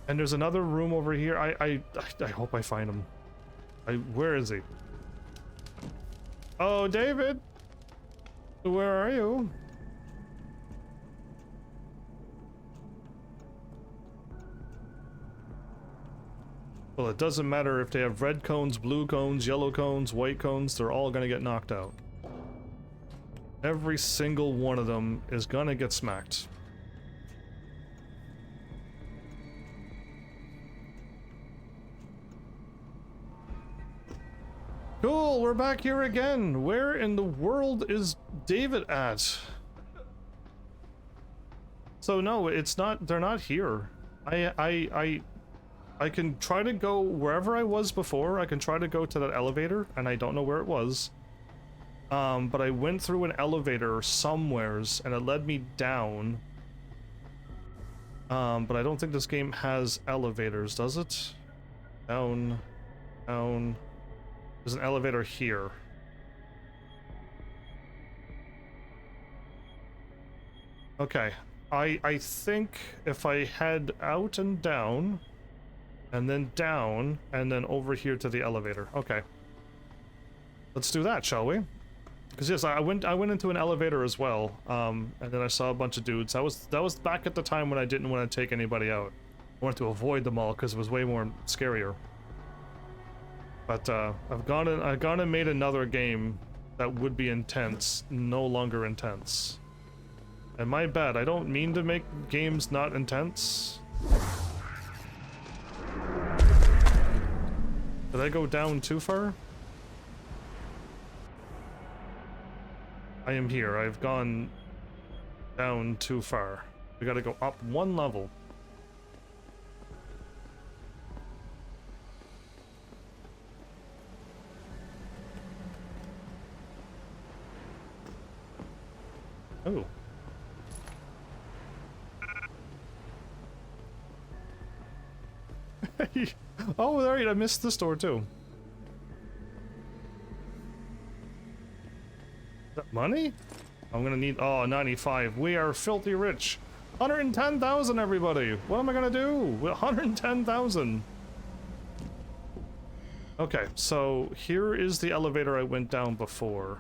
And there's another room over here. I hope I find him. Where is he? Oh, David! Where are you? Well, it doesn't matter if they have red cones, blue cones, yellow cones, white cones, they're all gonna get knocked out. Every single one of them is gonna get smacked. Cool, we're back here again. Where in the world is David at? So no, it's not, they're not here. I can try to go wherever I was before. I can try to go to that elevator, and I don't know where it was. But I went through an elevator somewheres, and it led me down. But I don't think this game has elevators, does it? Down, down. There's an elevator here. Okay, I think if I head out and down, and then down, and then over here to the elevator. Okay. Let's do that, shall we? Because yes, I went into an elevator as well, and then I saw a bunch of dudes. That was back at the time when I didn't want to take anybody out. I wanted to avoid them all because it was way more scarier. But I've gone and made another game that would be intense, no longer intense. And my bad, I don't mean to make games not intense. Did I go down too far? I am here. I've gone down too far. We gotta go up one level. Oh. Oh, right, I missed this door too. Is that money? I'm gonna need, oh, 95. We are filthy rich. 110,000, everybody. What am I gonna do with 110,000? Okay, so here is the elevator I went down before.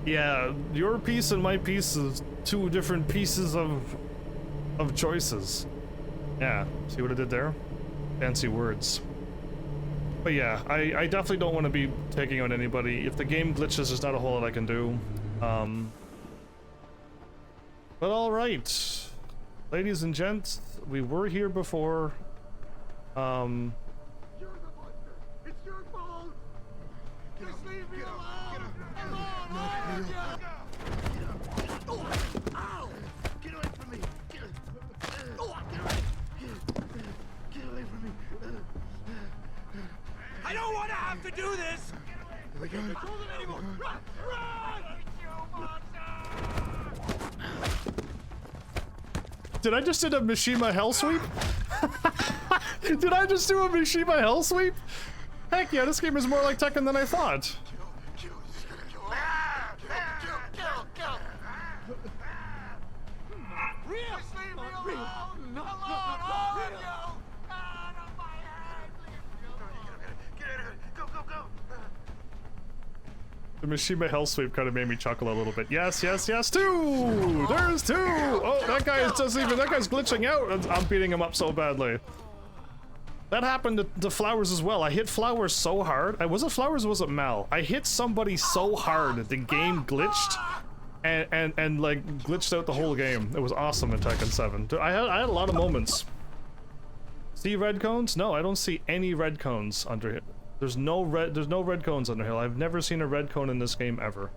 Yeah, your piece and my piece is two different pieces of choices. Yeah, see what I did there? Fancy words. But yeah, I definitely don't want to be taking out anybody. If the game glitches, there's not a whole lot I can do. But alright. Ladies and gents, we were here before. You're the monster. It's your fault. Just leave me alone. Alone. Ow! Get away from me. Get away from me. I don't want to have to do this! I can't control them anymore. Run! Run! You monster! Did I just do a Mishima Hell Sweep? Did I just do a Mishima Hell Sweep? Heck yeah, this game is more like Tekken than I thought. Kill. Real! Just leave me alone! Alone, all of you! Out of my head! Get out of here! Go! The Mishima Hell Sweep kind of made me chuckle a little bit. Yes, two! There's two! Oh, that guy doesn't even, that guy's glitching out. I'm beating him up so badly. That happened to Flowers as well. I hit Flowers so hard. Was it Flowers or was it Mal? I hit somebody so hard that the game glitched and like glitched out the whole game. It was awesome in Tekken 7. I had a lot of moments. See red cones? No, I don't see any red cones under here. There's no red cones under here. I've never seen a red cone in this game ever.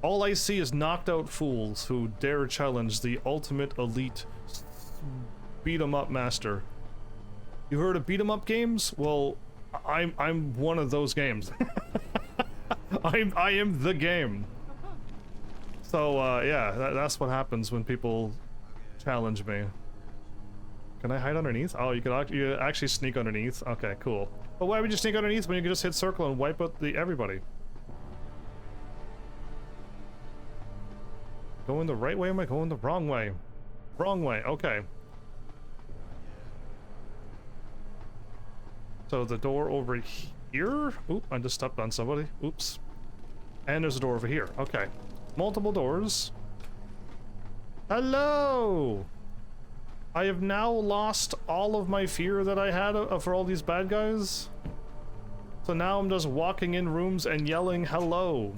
All I see is knocked out fools who dare challenge the ultimate elite beat 'em up master. You heard of beat 'em up games? Well, I'm one of those games. I am the game. So yeah, that's what happens when people challenge me. Can I hide underneath? Oh, you actually sneak underneath. Okay, cool. But why would you sneak underneath when you can just hit circle and wipe out everybody? Going the right way? Am I going the wrong way? Wrong way. Okay. So the door over here? Oop, I just stepped on somebody. Oops. And there's a door over here. Okay. Multiple doors. Hello! I have now lost all of my fear that I had for all these bad guys. So now I'm just walking in rooms and yelling hello.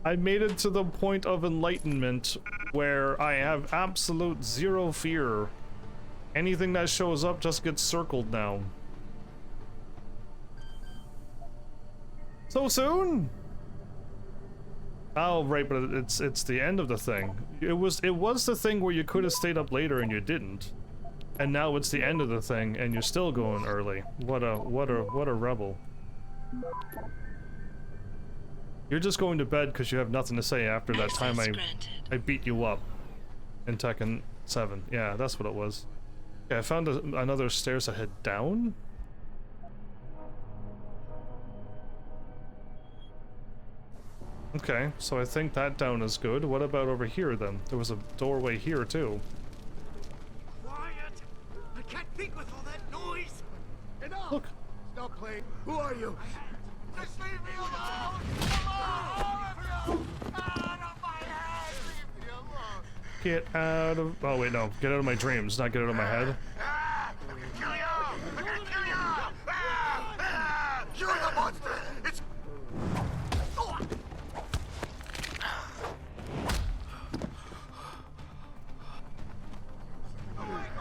I made it to the point of enlightenment where I have absolute zero fear. Anything that shows up just gets circled now. So soon? Oh, right, but it's the end of the thing. It was the thing where you could have stayed up later and you didn't. And now it's the end of the thing and you're still going early. What a rebel. You're just going to bed because you have nothing to say after that time I beat you up in Tekken 7. Yeah, that's what it was. Okay, I found another stairs that head down. Okay, so I think that down is good. What about over here then? There was a doorway here too. Quiet! I can't think with all that noise! Enough! Look. Stop playing. Who are you? Just leave me alone! Alone, all of you! Out of my head! Leave me alone! Get out of... Oh wait, no. Get out of my dreams, not get out of my head. I'm gonna kill you! I'm gonna kill you! You're the monster! It's...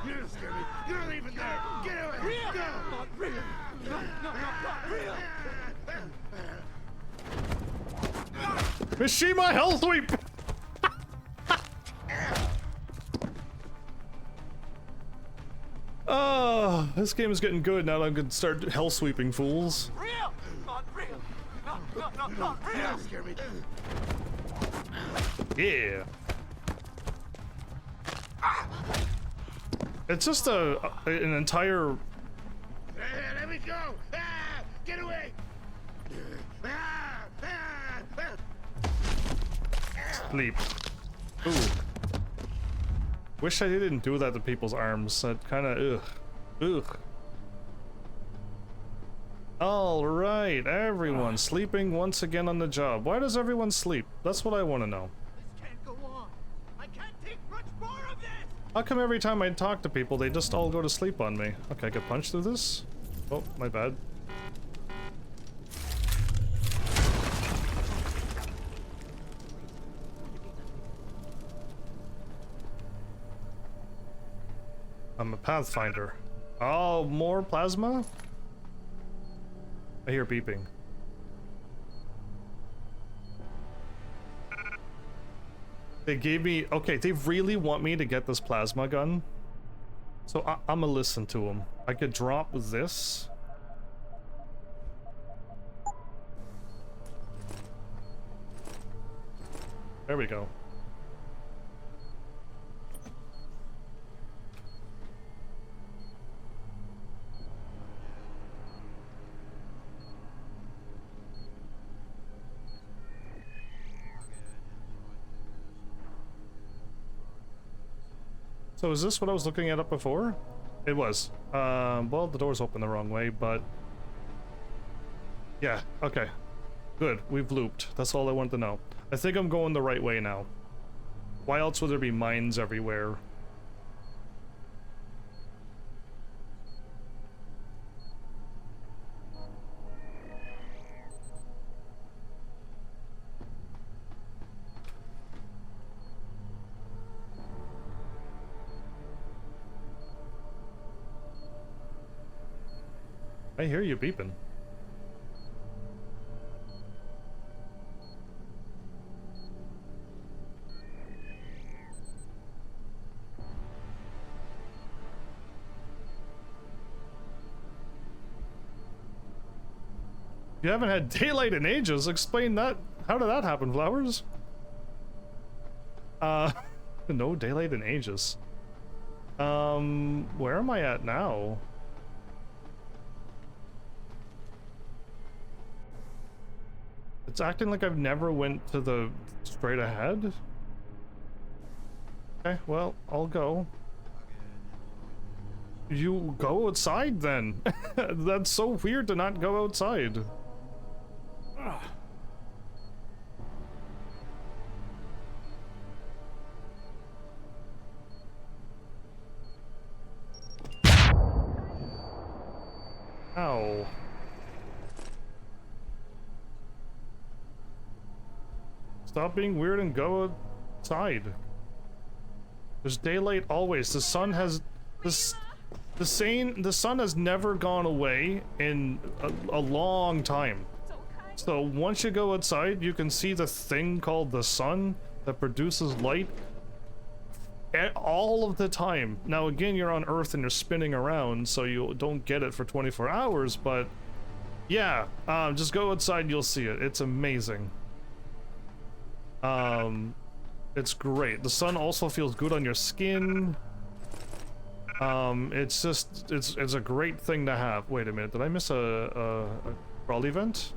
You didn't scare me. You're not even there. Get away. Real! Go. Not real! No, not real! Mishima Hell Sweep! Oh, this game is getting good now that I can start hell sweeping fools. Real! Not real! Not You real! didn't scare me. Yeah. It's just an entire... Let me go! Ah, get away! Ah, ah, ah. Sleep. Ooh. Wish I didn't do that to people's arms. That kind of... Ugh. Alright, everyone sleeping once again on the job. Why does everyone sleep? That's what I want to know. This can't go on. I can't take much more of this. How come every time I talk to people, they just all go to sleep on me? Okay, I could punch through this? Oh, my bad. I'm a pathfinder. Oh, more plasma? I hear beeping. They gave me... Okay, they really want me to get this plasma gun. So I'm gonna listen to them. I could drop this. There we go. So is this what I was looking at up before? It was. Well, the door's open the wrong way, but... Yeah, okay. Good, we've looped. That's all I wanted to know. I think I'm going the right way now. Why else would there be mines everywhere? I hear you beeping. You haven't had daylight in ages. Explain that. How did that happen, Flowers? No daylight in ages. Where am I at now? It's acting like I've never went to the straight ahead. Okay, well, I'll go. You go outside then. That's so weird to not go outside. Ow. Stop being weird and go outside. There's daylight always. The sun has the sun has never gone away in a long time. So once you go outside, you can see the thing called the sun that produces light all of the time. Now again, you're on Earth and you're spinning around, so you don't get it for 24 hours, but yeah, just go outside, you'll see it. It's amazing. It's great. The sun also feels good on your skin. It's just, it's a great thing to have. Wait a minute, did I miss a crawl event?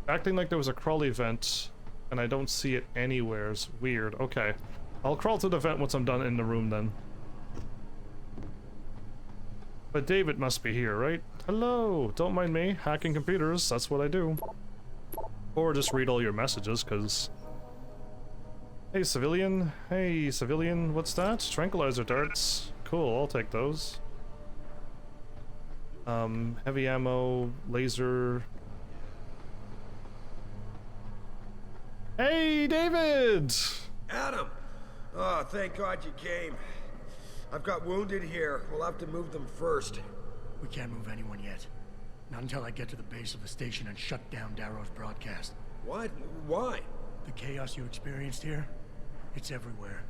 Acting like there was a crawl event, and I don't see it anywhere. It's weird. Okay. I'll crawl to the vent once I'm done in the room then. But David must be here, right? Hello! Don't mind me. Hacking computers, that's what I do. Or just read all your messages, because... Hey, civilian. Hey, civilian. What's that? Tranquilizer darts. Cool, I'll take those. Heavy ammo, laser... Hey, David! Adam! Oh, thank God you came. I've got wounded here. We'll have to move them first. We can't move anyone yet. Not until I get to the base of the station and shut down Darrow's broadcast. What? Why? The chaos you experienced here, it's everywhere.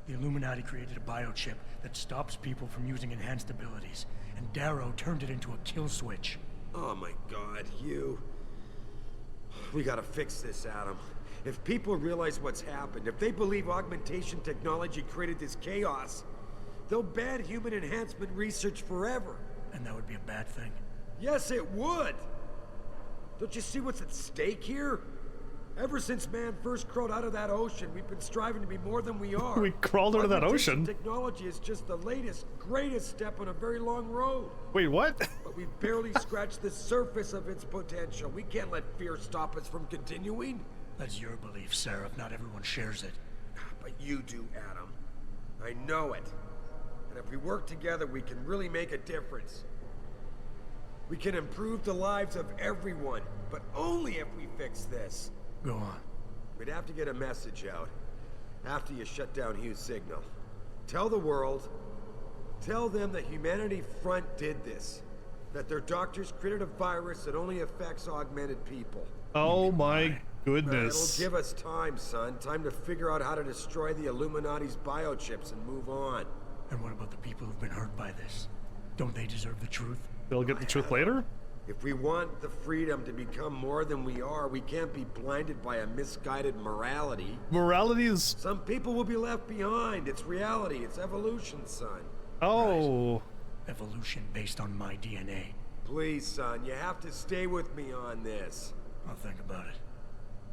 The Illuminati created a biochip that stops people from using enhanced abilities, and Darrow turned it into a kill switch. Oh my God, you... We gotta fix this, Adam. If people realize what's happened, if they believe augmentation technology created this chaos, They'll ban human enhancement research forever. And that would be a bad thing. Yes, it would! Don't you see what's at stake here? Ever since man first crawled out of that ocean, we've been striving to be more than we are. We crawled out of that ocean? Technology is just the latest, greatest step on a very long road. Wait, what? But we've barely scratched the surface of its potential. We can't let fear stop us from continuing. That's your belief, Seraph. Not everyone shares it. But you do, Adam. I know it. And if we work together, we can really make a difference. We can improve the lives of everyone, but only if we fix this. Go on. We'd have to get a message out after you shut down Hugh's signal. Tell the world, tell them the Humanity Front did this. That their doctors created a virus that only affects augmented people. Oh my goodness. It'll give us time, son. Time to figure out how to destroy the Illuminati's biochips and move on. And what about the people who've been hurt by this? Don't they deserve the truth? They'll get the truth later? If we want the freedom to become more than we are, we can't be blinded by a misguided morality. Morality is... Some people will be left behind. It's reality. It's evolution, son. Oh. Right. Evolution based on my DNA. Please, son, you have to stay with me on this. I'll think about it.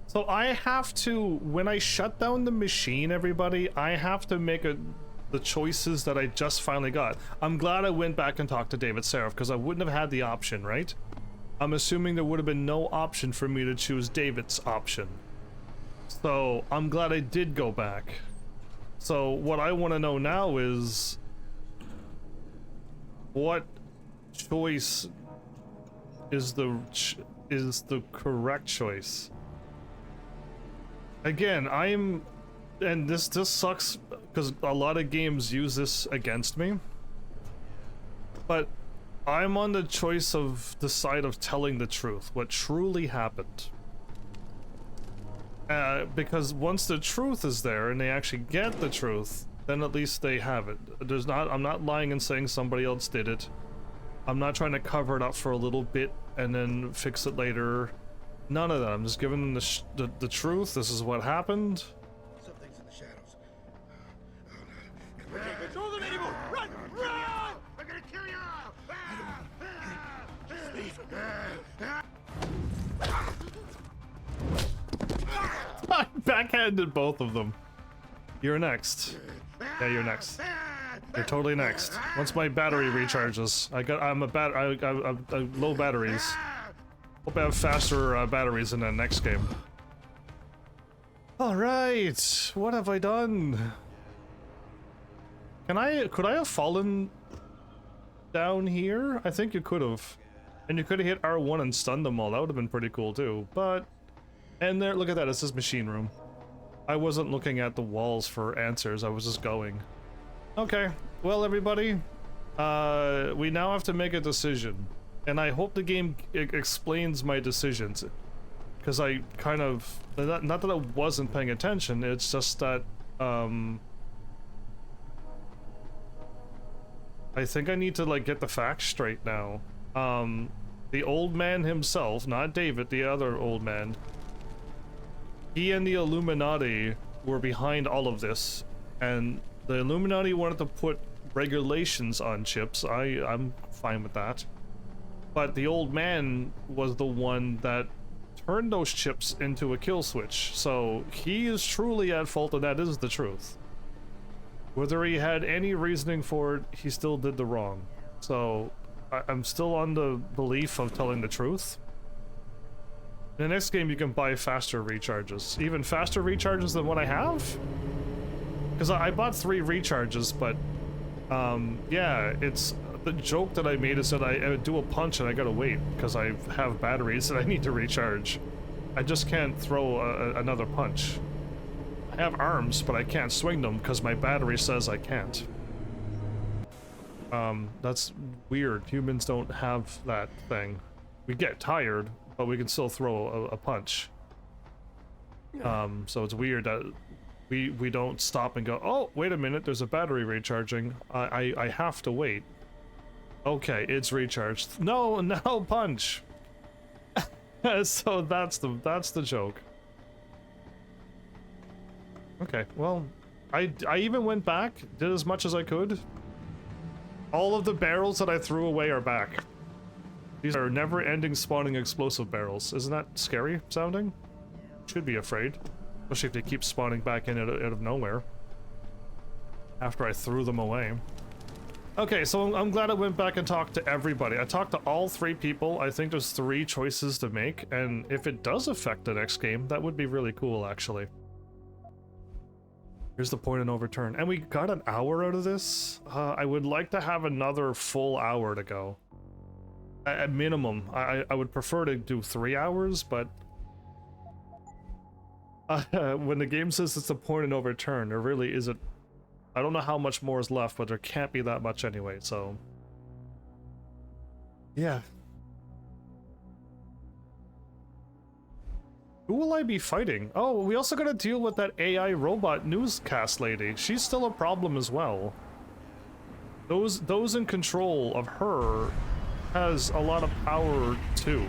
So I have to, when I shut down the machine, everybody, I have to make the choices that I just finally got. I'm glad I went back and talked to David Seraph, because I wouldn't have had the option, right? I'm assuming there would have been no option for me to choose David's option. So I'm glad I did go back. So what I want to know now is what choice is the correct choice. Again, and this sucks because a lot of games use this against me, but I'm on the choice of the side of telling the truth, what truly happened. Because once the truth is there and they actually get the truth, then at least they have it. I'm not lying and saying somebody else did it. I'm not trying to cover it up for a little bit and then fix it later. None of that. I'm just giving them the truth. This is what happened. Something's in the shadows. We can't control them anymore. Run! Run! We're gonna kill you all! I backhanded both of them. You're next. Yeah, you're next. You're totally next. Once my battery recharges, I'm low batteries. Hope I have faster batteries in the next game. All right, what have I done? Could I have fallen down here? I think you could have, and you could have hit R1 and stunned them all. That would have been pretty cool too. But and there, look at that. It says machine room. I wasn't looking at the walls for answers. I was just going. Okay, well everybody, we now have to make a decision. And I hope the game explains my decisions. Because I kind of, not that I wasn't paying attention, it's just that, I think I need to like get the facts straight now. The old man himself, not David, the other old man, he and the Illuminati were behind all of this, and the Illuminati wanted to put regulations on chips. I'm fine with that. But the old man was the one that turned those chips into a kill switch, so he is truly at fault, and that is the truth. Whether he had any reasoning for it, he still did the wrong. So I'm still on the belief of telling the truth. In the next game, you can buy faster recharges, even faster recharges than what I have. Because I bought 3 recharges, but yeah, it's the joke that I made is that I do a punch and I gotta wait because I have batteries that I need to recharge. I just can't throw another punch. I have arms, but I can't swing them because my battery says I can't. That's weird. Humans don't have that thing. We get tired, but we can still throw a punch. So it's weird that we don't stop and go, oh, wait a minute, there's a battery recharging. I have to wait. Okay, it's recharged. No, punch. So that's the joke. Okay, well, I even went back, did as much as I could. All of the barrels that I threw away are back. These are never-ending spawning explosive barrels. Isn't that scary sounding? Should be afraid. Especially if they keep spawning back in out of nowhere. After I threw them away. Okay, so I'm glad I went back and talked to everybody. I talked to all 3 people. I think there's 3 choices to make, and if it does affect the next game, that would be really cool, actually. Here's the point of no return. And we got an hour out of this? I would like to have another full hour to go. At minimum. I would prefer to do 3 hours, but... when the game says it's the point of no return, there really isn't... I don't know how much more is left, but there can't be that much anyway, so... Yeah. Who will I be fighting? Oh, we also gotta deal with that AI robot newscast lady. She's still a problem as well. Those in control of her has a lot of power too.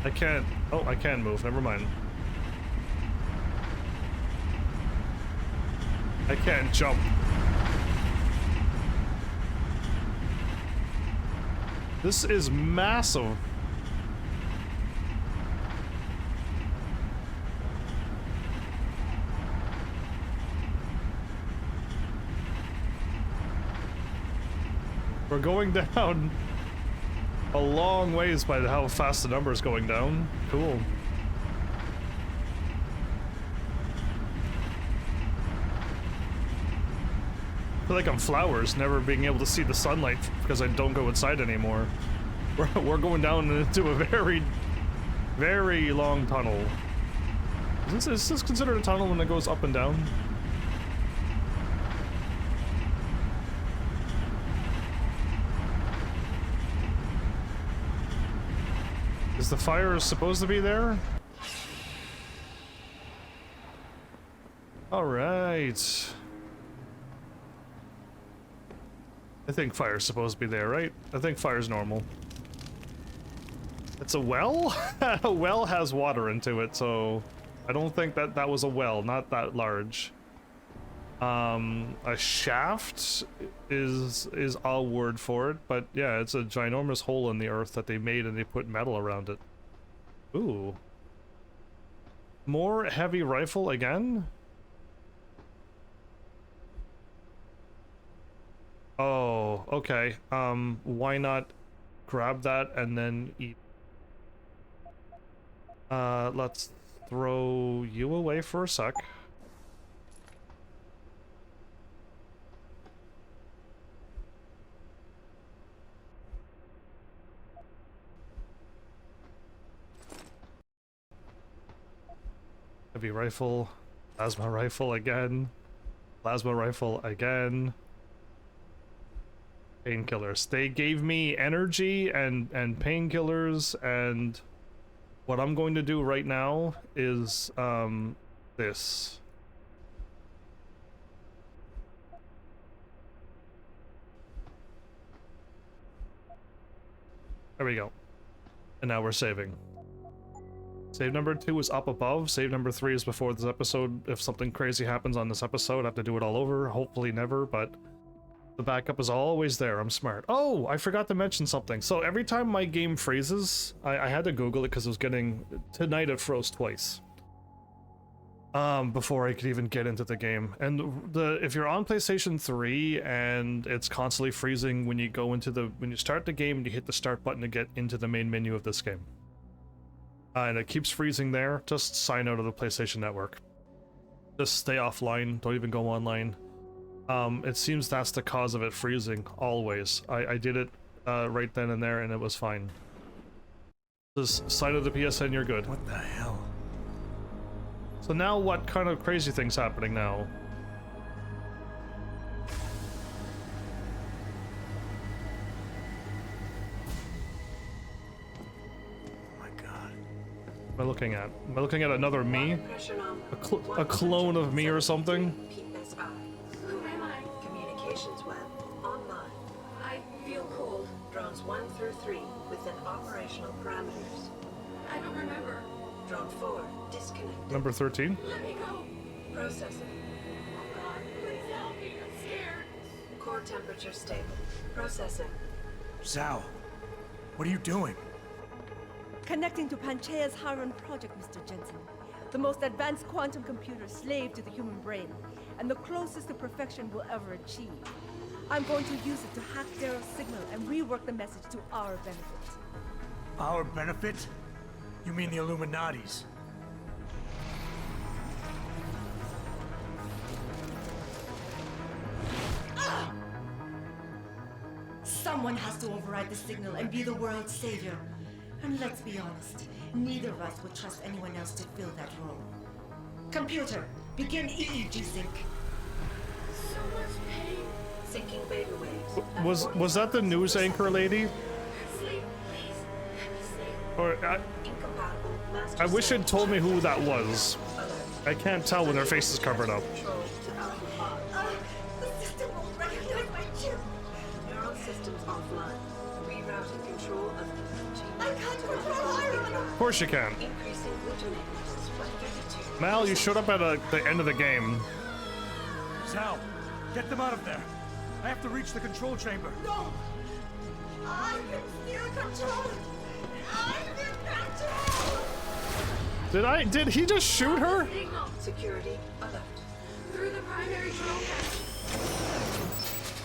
I can't... Oh, I can move. Never mind. I can't jump. This is massive. We're going down a long ways by how fast the number is going down. Cool. I feel like I'm flowers, never being able to see the sunlight because I don't go inside anymore. We're going down into a very, very long tunnel. Is this considered a tunnel when it goes up and down? Is the fire supposed to be there? All right. I think fire's supposed to be there, right? I think fire's normal. It's a well? A well has water into it, so I don't think that was a well, not that large. A shaft is our word for it, but yeah, it's a ginormous hole in the earth that they made and they put metal around it. Ooh. More heavy rifle again? Oh, okay. Why not grab that and then eat? Let's throw you away for a sec. Heavy rifle, plasma rifle again, plasma rifle again. Painkillers. They gave me energy and painkillers, and what I'm going to do right now is this. There we go. And now we're saving. Save number 2 is up above. Save number 3 is before this episode. If something crazy happens on this episode, I have to do it all over. Hopefully never, but the backup is always there. I'm smart. Oh, I forgot to mention something. So every time my game freezes, I had to Google it because it was getting... Tonight it froze twice. Before I could even get into the game. And if you're on PlayStation 3 and it's constantly freezing when you go into the... When you start the game and you hit the start button to get into the main menu of this game. And it keeps freezing there, just sign out of the PlayStation Network. Just stay offline, don't even go online. It seems that's the cause of it freezing, always. I did it right then and there and it was fine. Just sign out of the PSN, you're good. What the hell? So now what kind of crazy thing's happening now? Am I looking at? Am I looking at another me? A clone of me or something? Who am I? Communications web. Online. I feel cold. Drones 1 through 3 within operational parameters. I don't remember. Drone 4 disconnected. Number 13. Let me go. Processing. Oh God, please help me. I'm scared. Core temperature stable. Processing. Zhao, what are you doing? Connecting to Panchaea's Hiron project, Mr. Jensen. The most advanced quantum computer slave to the human brain, and the closest to perfection we'll ever achieve. I'm going to use it to hack Darrow's signal and rework the message to our benefit. Our benefit? You mean the Illuminati's? Someone has to override the signal and be the world's savior. And let's be honest, neither of us would trust anyone else to fill that role. Computer, begin EEG sync. So much pain. Syncing beta waves. Was that the news anchor lady? Sleep, please. Let me sleep. Or Incompatible. Master I wish it told me who that was. Alert. I can't tell when their face is covered up. Control to Alpha Pod. The system won't recognize my chip. Neural systems offline. Rerouting control of I can't control Hiron. Of course you can. increasing glutamate levels by 32. Mal, you showed up at the end of the game. Zhao, get them out of there. I have to reach the control chamber. No! I can still control it! I'm in control! Did he just shoot her? Signal. Security alert. Through the primary drone hatch.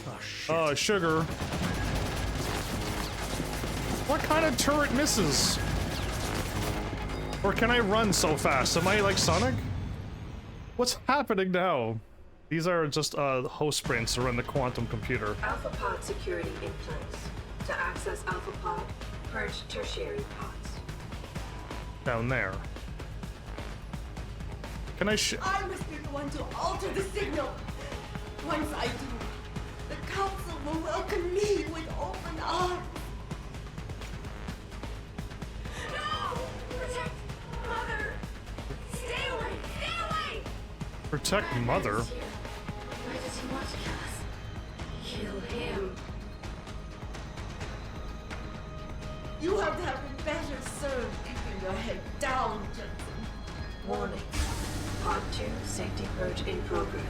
Oh, shit. Oh, sugar. What kind of turret misses? Or can I run so fast? Am I like Sonic? What's happening now? These are just host sprints to run the quantum computer. Alpha Pod security in place. To access Alpha Pod, purge tertiary pods. Down there. Can I I must be the one to alter the signal. Once I do, the council will welcome me with open arms. No! Protect Mother! Stay away! Stay away! protect Mother? Why does he want to kill us? Kill him. You have to have been better served keeping your head down, Jensen. Warning. Pod 2 safety purge in program.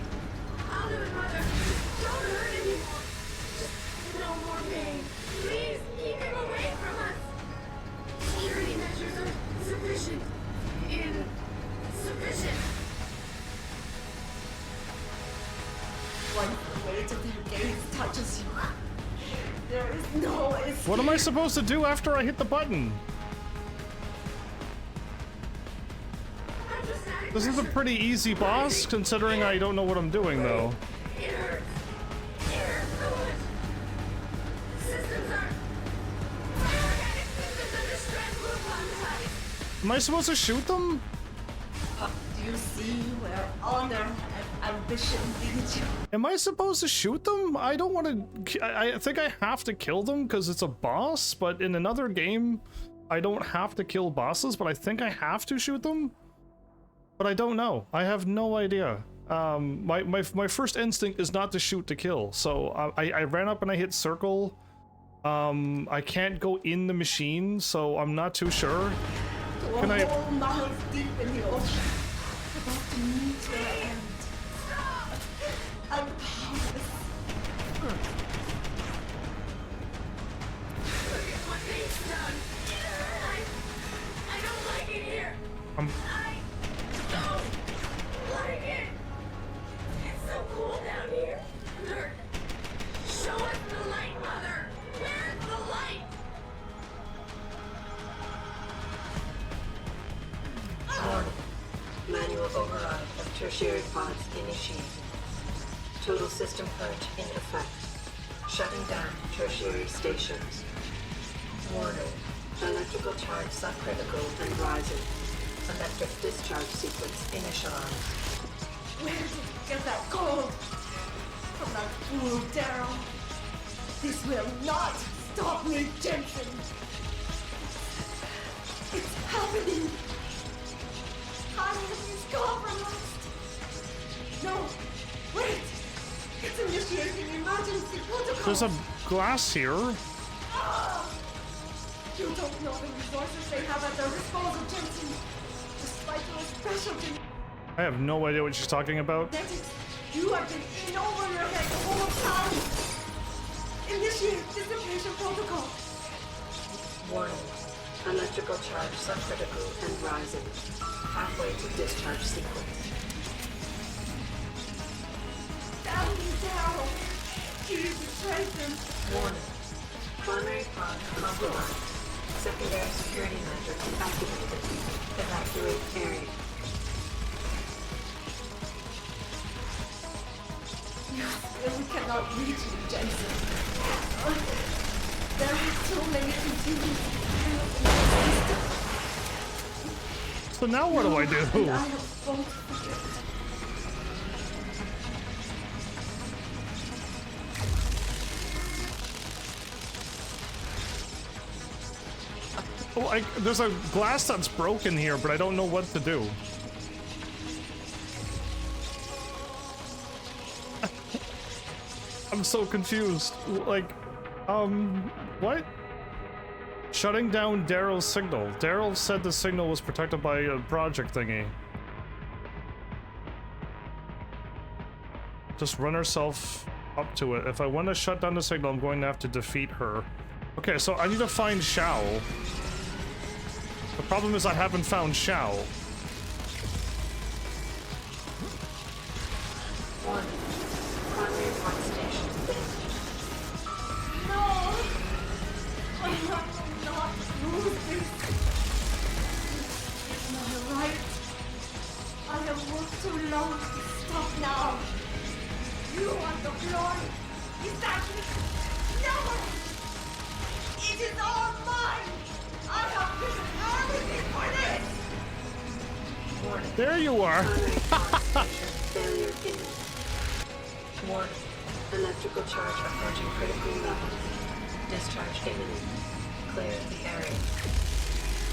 I'll do it, Mother. Don't hurt anymore. Just no more pain. Please keep him away from us. Security measures are sufficient. Insufficient. Once the weight of their gaze touches you, there is no escape. What am I supposed to do after I hit the button? This is a pretty easy boss, considering I don't know what I'm doing, though. It hurts. Here, fluid. Systems are... Organic systems under stress will quantize. Am I supposed to shoot them? Do you see where honor and ambition lead you? Am I supposed to shoot them? I don't want to... I think I have to kill them because it's a boss, but in another game, I don't have to kill bosses, but I think I have to shoot them? But I don't know. I have no idea. My first instinct is not to shoot to kill, so I ran up and I hit circle. I can't go in the machine, so I'm not too sure. Can I... Whole miles deep in the ocean, about to meet their end. I'm powerless. Look at what they've done. I don't like it here. I don't like it. It's so cool down here. Nerd, show us the light, Mother. Where's the light? Warning. Manual override of tertiary pods initiated. Total system purge in effect. Shutting down tertiary stations. Warning. Electrical charge subcritical and rising. Electric discharge sequence initialized. Where did you get that gold? From that fool Darrow. This will not stop me, Jensen. It's happening. Hiram is compromised. No, wait. It's initiating emergency protocol. There's a glass here. You don't know the resources they have at their disposal, Jensen. specialty. I have no idea what she's talking about. That is, you have been in over your head the whole time. Initiate dissipation protocol. Warning. Electrical charge subcritical and rising. Halfway to discharge sequence. Down down. You betrayed them. Warning. Primary pod compromised. Secondary security measures activated. Evacuate area. We cannot reach you, Jensen. There are so many continues. So now what do I do? And I have both forgiven. Oh, there's a glass that's broken here, but I don't know what to do. I'm so confused. Like, what? Shutting down Daryl's signal. Daryl said the signal was protected by a project thingy. Just run herself up to it. If I want to shut down the signal, I'm going to have to defeat her. Okay, so I need to find Shao. The problem is I haven't found Shao. Warning. Primary point station finished. No! I will not lose this. It's my right. I have worked too long to stop now. You want the glory. Is that it? No! It is all mine! I have given everything for this! Warning. There you are. Primary point station failure imminent. Warning. Electrical charge approaching critical levels. Discharge imminent. Clear the area.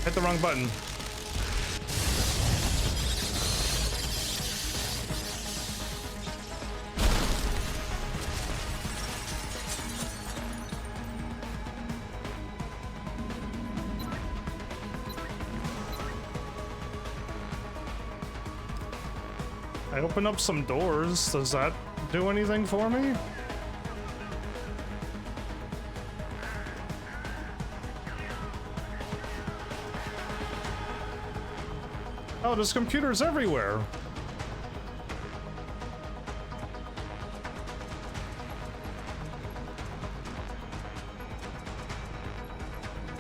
Hit the wrong button. I open up some doors. Does that do anything for me? Oh, there's computers everywhere.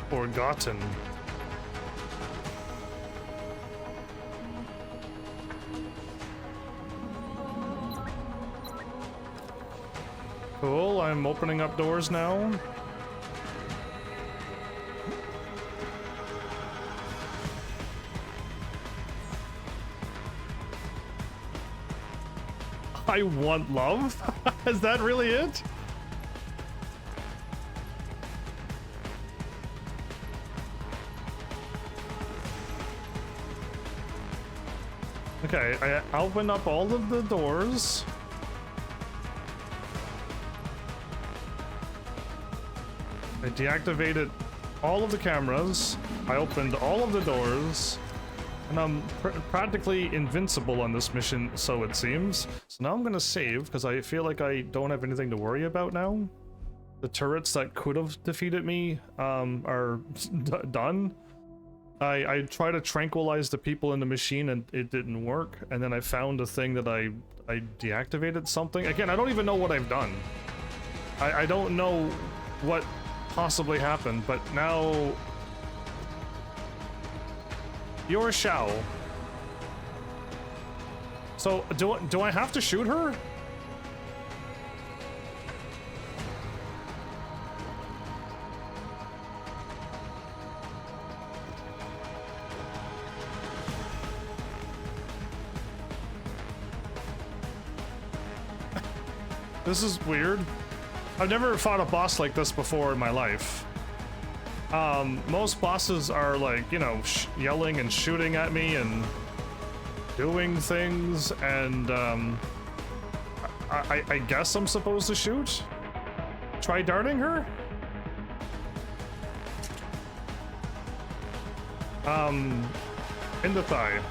Forgotten. Cool, I'm opening up doors now. I want love? Is that really it? Okay, I open up all of the doors. I deactivated all of the cameras. I opened all of the doors. And I'm practically invincible on this mission, so it seems. So now I'm gonna save, because I feel like I don't have anything to worry about now. The turrets that could have defeated me are done. I tried to tranquilize the people in the machine and it didn't work. And then I found a thing that I deactivated something. Again, I don't even know what I've done. I don't know what possibly happened, but now you're Shao. So do I have to shoot her? This is weird. I've never fought a boss like this before in my life. Most bosses are like, you know, yelling and shooting at me and doing things, and I guess I'm supposed to shoot? Try darting her? In the thigh.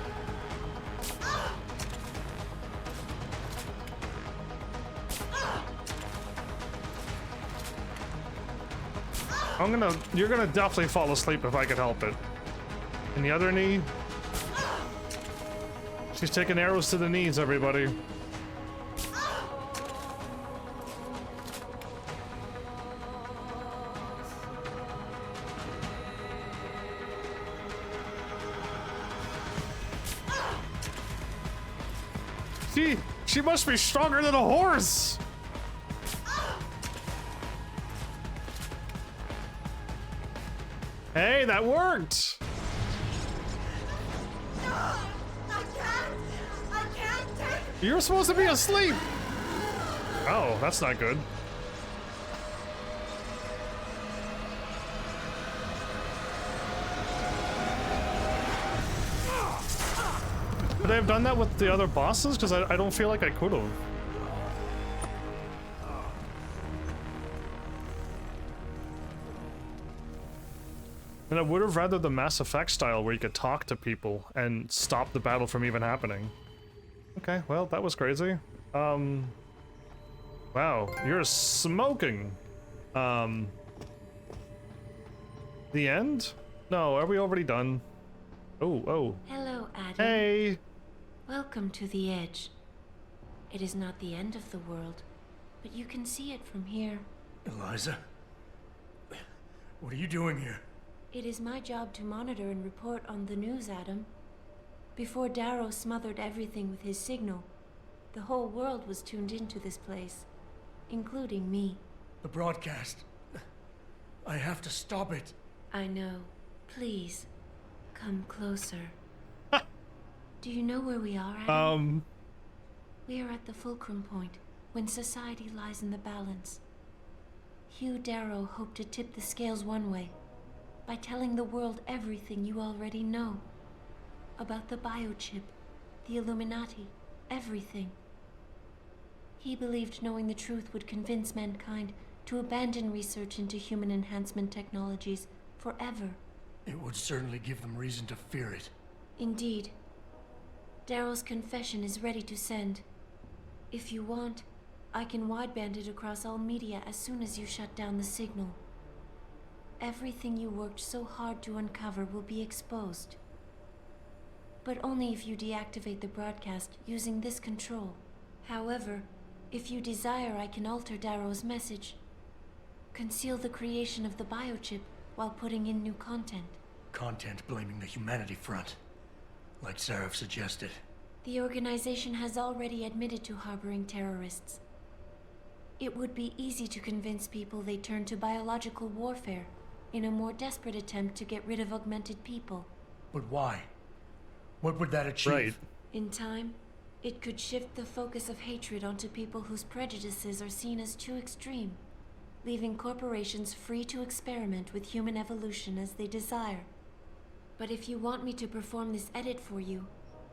You're gonna definitely fall asleep if I could help it. And the other knee? She's taking arrows to the knees, everybody. She must be stronger than a horse! Hey, that worked! No! I can't take... You're supposed to be asleep! Oh, that's not good. Could I have done that with the other bosses? Because I don't feel like I could have. And I would have rather the Mass Effect style where you could talk to people and stop the battle from even happening. Okay, well, that was crazy. Wow, you're smoking. The end? No, are we already done? Oh. Hello, Adam. Hey! Welcome to the Edge. It is not the end of the world, but you can see it from here. Eliza? What are you doing here? It is my job to monitor and report on the news, Adam. Before Darrow smothered everything with his signal, the whole world was tuned into this place, including me. The broadcast. I have to stop it. I know. Please, come closer. Do you know where we are, Adam? We are at the fulcrum point, when society lies in the balance. Hugh Darrow hoped to tip the scales one way, by telling the world everything you already know. About the biochip, the Illuminati, everything. He believed knowing the truth would convince mankind to abandon research into human enhancement technologies forever. It would certainly give them reason to fear it. Indeed. Darrow's confession is ready to send. If you want, I can wideband it across all media as soon as you shut down the signal. Everything you worked so hard to uncover will be exposed. But only if you deactivate the broadcast using this control. However, if you desire, I can alter Darrow's message. Conceal the creation of the biochip while putting in new content. Content blaming the Humanity Front, like Seraph suggested. The organization has already admitted to harboring terrorists. It would be easy to convince people they turn to biological warfare in a more desperate attempt to get rid of augmented people. But why? What would that achieve? Right. In time, it could shift the focus of hatred onto people whose prejudices are seen as too extreme, leaving corporations free to experiment with human evolution as they desire. But if you want me to perform this edit for you,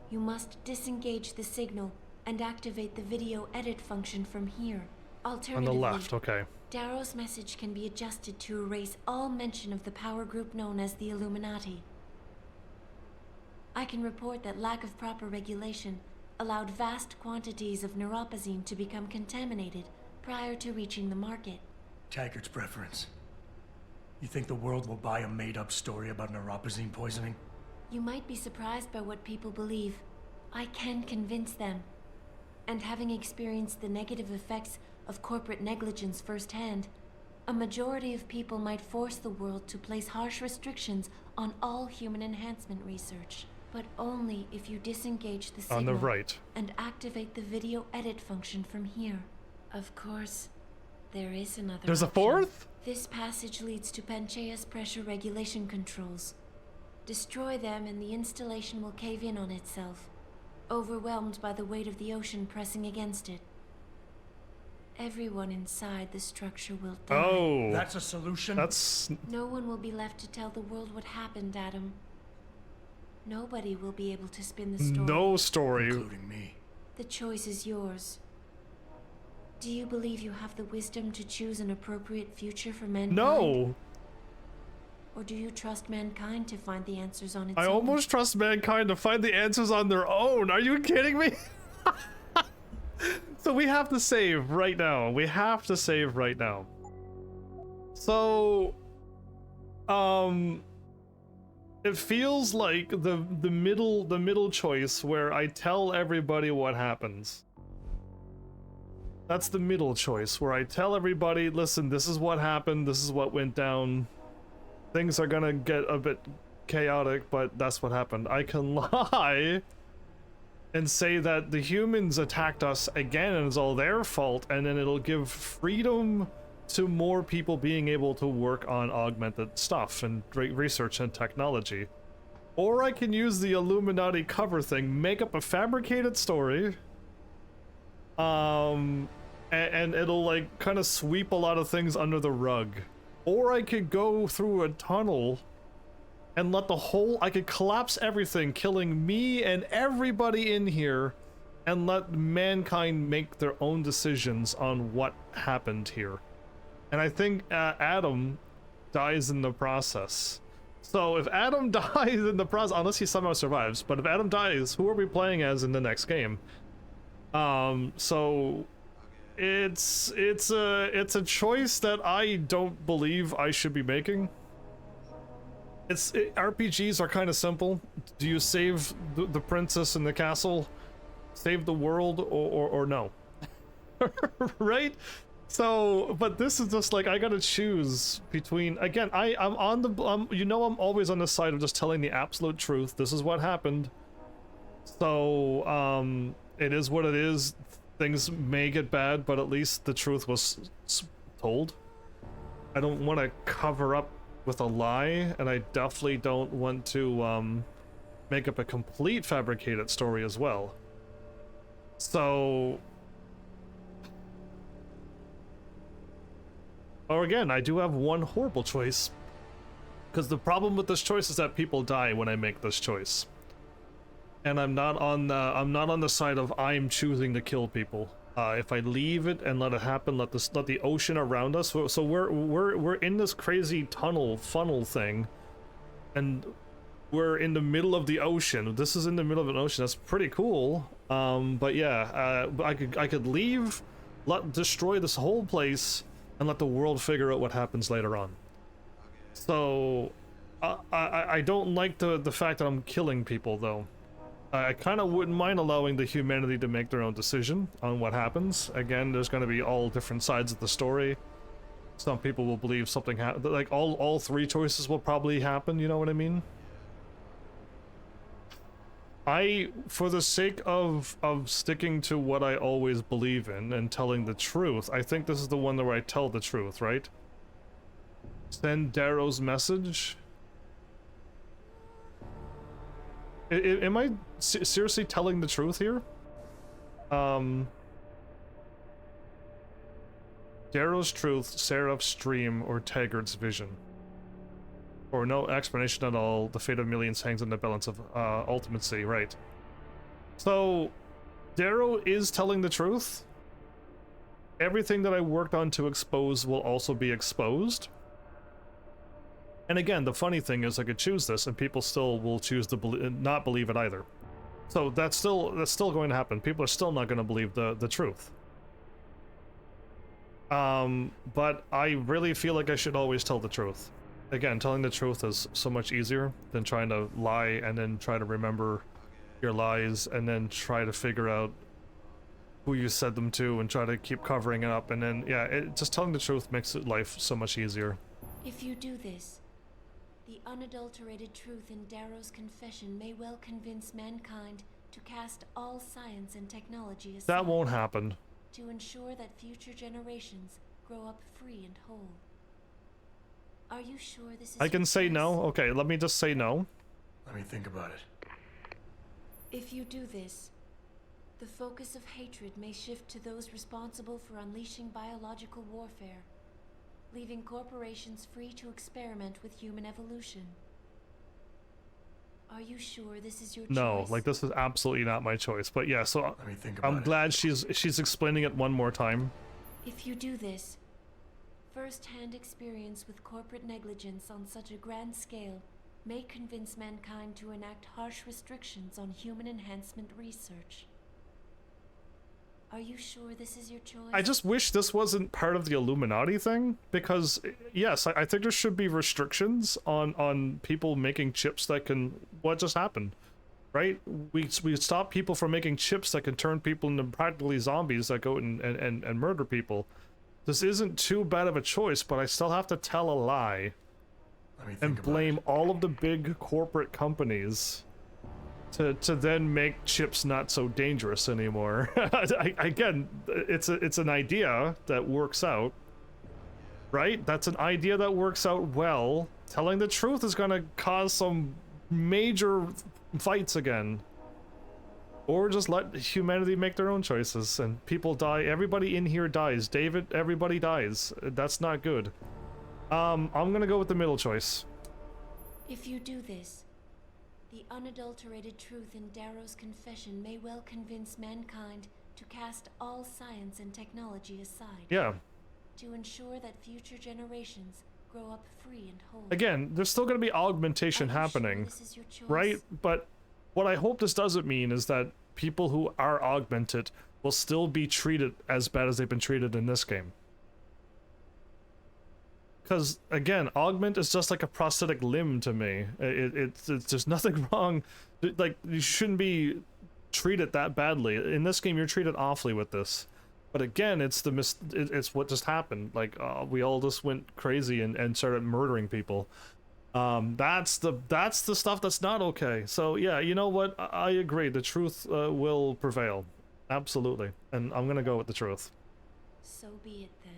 you must disengage the signal and activate the video edit function from here. Alternatively, On the left, okay. Darrow's message can be adjusted to erase all mention of the power group known as the Illuminati. I can report that lack of proper regulation allowed vast quantities of neuropozyne to become contaminated prior to reaching the market. Taggart's preference. You think the world will buy a made-up story about neuropozyne poisoning? You might be surprised by what people believe. I can convince them. And having experienced the negative effects of corporate negligence firsthand, a majority of people might force the world to place harsh restrictions on all human enhancement research. But only if you disengage the signal On the right. and activate the video edit function from here. Of course, there is another There's a option. fourth? This passage leads to Panchaea's pressure regulation controls. Destroy them and the installation will cave in on itself, overwhelmed by the weight of the ocean pressing against it. Everyone inside the structure will die. Oh. That's a solution? That's... No one will be left to tell the world what happened, Adam. Nobody will be able to spin the story. No story. Including me. The choice is yours. Do you believe you have the wisdom to choose an appropriate future for mankind? No! Or do you trust mankind to find the answers on its I own? almost trust mankind to find the answers on their own. Are you kidding me? So we have to save right now. We have to save right now. So It feels like the middle choice where I tell everybody what happens. That's the middle choice where I tell everybody, listen, this is what happened, this is what went down. Things are gonna get a bit chaotic, but that's what happened. I can lie and say that the humans attacked us again and it's all their fault, and then it'll give freedom to more people being able to work on augmented stuff and research and technology. Or I can use the Illuminati cover thing, make up a fabricated story, and it'll like kind of sweep a lot of things under the rug. Or I could go through a tunnel and let the whole, I could collapse everything, killing me and everybody in here, and let mankind make their own decisions on what happened here. And I think Adam dies in the process. So if Adam dies in the process, unless he somehow survives, but if Adam dies, who are we playing as in the next game? So it's a choice that I don't believe I should be making. RPGs are kind of simple. Do you save the princess in the castle, save the world, or no? Right? So, but this is just like, I gotta choose between, again, I'm on the, you know, I'm always on the side of just telling the absolute truth. This is what happened. So, it is what it is. Things may get bad, but at least the truth was told. I don't want to cover up with a lie, and I definitely don't want to, make up a complete fabricated story as well. So, or again, I do have one horrible choice, because the problem with this choice is that people die when I make this choice, and I'm not on the side of I'm choosing to kill people. If I leave it and let it happen, let the ocean around us. So we're in this crazy funnel thing, and we're in the middle of the ocean. This is in the middle of an ocean. That's pretty cool. But yeah, I could leave, destroy this whole place, and let the world figure out what happens later on. So, I don't like the fact that I'm killing people, though. I kind of wouldn't mind allowing the humanity to make their own decision on what happens. Again, there's going to be all different sides of the story. Some people will believe something like all three choices will probably happen, you know what I mean? For the sake of sticking to what I always believe in and telling the truth, I think this is the one where I tell the truth, right? Send Darrow's message. Am I seriously telling the truth here? Darrow's truth, Seraph's dream, or Taggart's vision. Or no explanation at all, the fate of millions hangs in the balance of ultimacy, right. So, Darrow is telling the truth. Everything that I worked on to expose will also be exposed. And again, the funny thing is I could choose this and people still will choose to not believe it either. So that's still going to happen. People are still not going to believe the truth. But I really feel like I should always tell the truth. Again, telling the truth is so much easier than trying to lie and then try to remember your lies and then try to figure out who you said them to and try to keep covering it up. And then, yeah, just telling the truth makes life so much easier. If you do this, the unadulterated truth in Darrow's confession may well convince mankind to cast all science and technology aside. That won't happen. To ensure that future generations grow up free and whole. Are you sure this is I can say no? Okay, let me just say no. Let me think about it. If you do this, the focus of hatred may shift to those responsible for unleashing biological warfare, leaving corporations free to experiment with human evolution. Are you sure this is your choice? No, like this is absolutely not my choice. But yeah, so Let me think about I'm glad she's explaining it one more time. If you do this, first-hand experience with corporate negligence on such a grand scale may convince mankind to enact harsh restrictions on human enhancement research. Are you sure this is your choice? I just wish this wasn't part of the Illuminati thing, because yes, I think there should be restrictions on people making chips that can... What just happened? Right? We stop people from making chips that can turn people into practically zombies that go and murder people. This isn't too bad of a choice, but I still have to tell a lie and blame all of the big corporate companies to then make chips not so dangerous anymore. Again, it's an idea that works out, right? That's an idea that works out well. Telling the truth is gonna cause some major fights again. Or just let humanity make their own choices and people die. Everybody in here dies. David, everybody dies. That's not good. I'm gonna go with the middle choice. If you do this, the unadulterated truth in Darrow's confession may well convince mankind to cast all science and technology aside. Yeah. To ensure that future generations grow up free and whole. Again, there's still going to be augmentation happening, this is your choice? right? But what I hope this doesn't mean is that people who are augmented will still be treated as bad as they've been treated in this game. Because, again, augment is just like a prosthetic limb to me. It's there's nothing wrong. Like, you shouldn't be treated that badly. In this game, you're treated awfully with this. But again, it's what just happened. Like, we all just went crazy and started murdering people. That's the stuff that's not okay. So, yeah, you know what? I agree. The truth will prevail. Absolutely. And I'm gonna go with the truth. So be it then.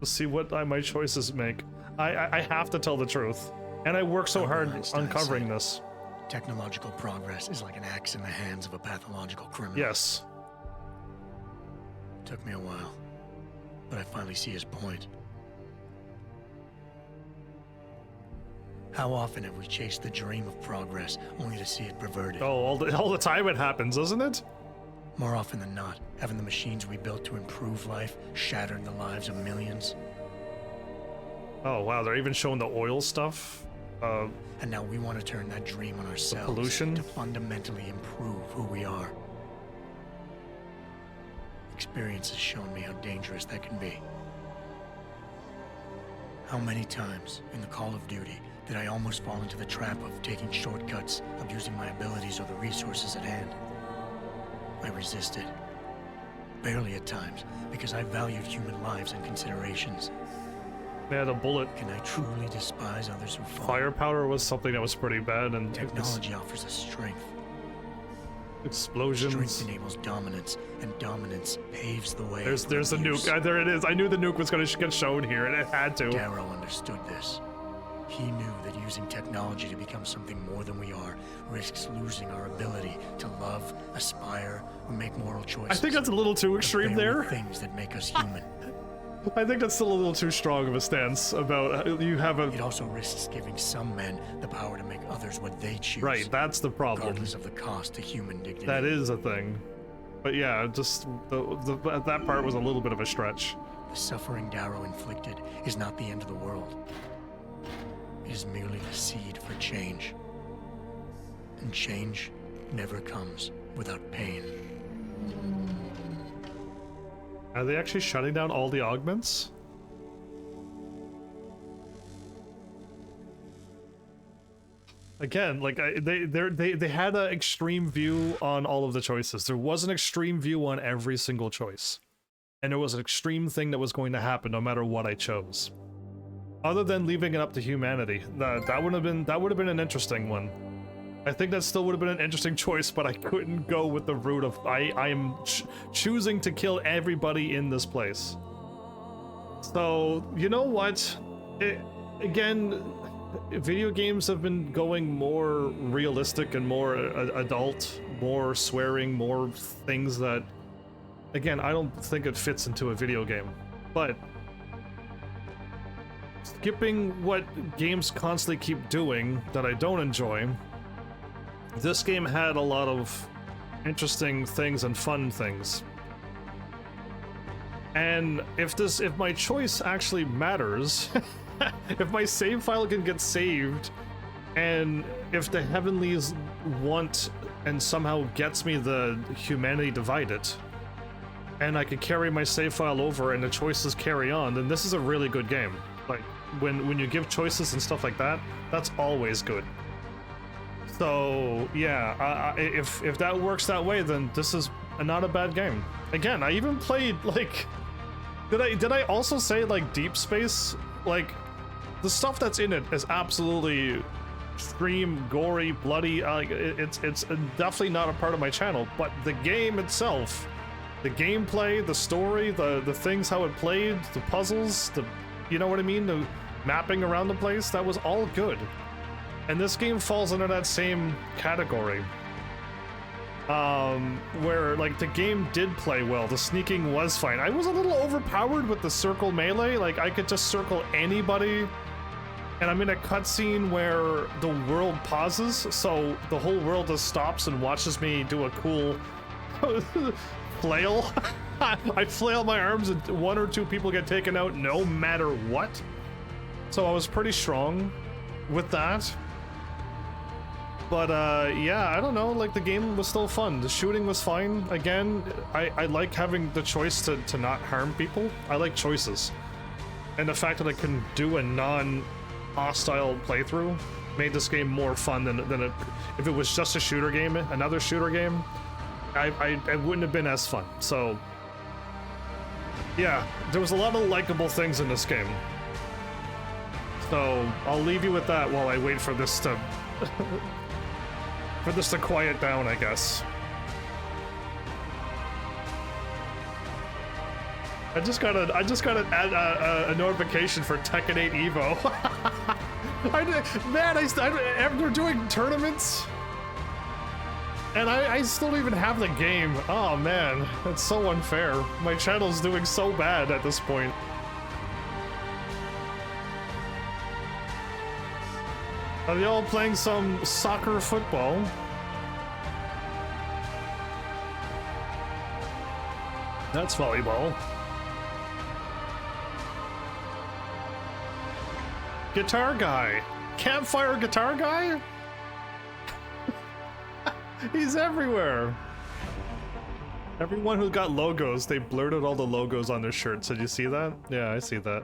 See what my choices make. I have to tell the truth, and I work so hard uncovering this. Technological progress is like an axe in the hands of a pathological criminal. Yes. Took me a while, but I finally see his point. How often have we chased the dream of progress only to see it perverted? Oh, all the time it happens, doesn't it? More often than not, haven't the machines we built to improve life shattered the lives of millions? Oh wow, they're even showing the oil stuff. And now we want to turn that dream on ourselves pollution? to fundamentally improve who we are. Experience has shown me how dangerous that can be. How many times in the Call of Duty did I almost fall into the trap of taking shortcuts, abusing my abilities or the resources at hand? I resisted. Barely at times, because I valued human lives and considerations. They had a bullet. Can I truly despise others who fall? Firepower was something that was pretty bad, and technology offers us strength. Explosions. Strength enables dominance, and dominance paves the way. There's the nuke. There it is. I knew the nuke was going to get shown here, and it had to. Darrow understood this. He knew that using technology to become something more than we are risks losing our ability to love, aspire, or make moral choices. I think that's a little too extreme there. Things that make us human. I think that's still a little too strong of a stance about you have a... It also risks giving some men the power to make others what they choose. Right, that's the problem. Regardless of the cost to human dignity. That is a thing. But yeah, just that part was a little bit of a stretch. The suffering Darrow inflicted is not the end of the world. It is merely the seed for change. And change never comes without pain. Are they actually shutting down all the augments? Again, like they had an extreme view on all of the choices. There was an extreme view on every single choice, and there was an extreme thing that was going to happen no matter what I chose. Other than leaving it up to humanity, that would have been an interesting one. I think that still would have been an interesting choice, but I couldn't go with the route of I am choosing to kill everybody in this place. So, you know what? Again, video games have been going more realistic and more adult, more swearing, more things that, again, I don't think it fits into a video game. But skipping what games constantly keep doing that I don't enjoy, this game had a lot of interesting things and fun things. And if my choice actually matters, if my save file can get saved, and if the Heavenlies want and somehow gets me the humanity divided, and I could carry my save file over and the choices carry on, then this is a really good game. Like, when you give choices and stuff like that, that's always good. So, yeah, if that works that way, then this is not a bad game. Again, I even played, like... Did I also say, like, Deep Space? Like, the stuff that's in it is absolutely extreme, gory, bloody. It's definitely not a part of my channel, but the game itself, the gameplay, the story, the things, how it played, the puzzles, you know what I mean? The mapping around the place, that was all good. And this game falls under that same category. Where, like, the game did play well, the sneaking was fine. I was a little overpowered with the circle melee, like, I could just circle anybody, and I'm in a cutscene where the world pauses, so the whole world just stops and watches me do a cool flail. I flail my arms and 1 or 2 people get taken out no matter what. So I was pretty strong with that. But, yeah, I don't know, like, the game was still fun. The shooting was fine. Again, I like having the choice to not harm people. I like choices. And the fact that I can do a non-hostile playthrough made this game more fun than if it was just a shooter game, another shooter game, I wouldn't have been as fun. So, yeah, there was a lot of likable things in this game. So, I'll leave you with that while I wait for this to... for this to quiet down, I guess. I just got a notification for Tekken 8 Evo. They're doing tournaments, and I still don't even have the game. Oh man, that's so unfair. My channel's doing so bad at this point. Are they all playing some soccer football? That's volleyball. Guitar guy. Campfire guitar guy? He's everywhere. Everyone who got logos, they blurted all the logos on their shirts. Did you see that? Yeah, I see that.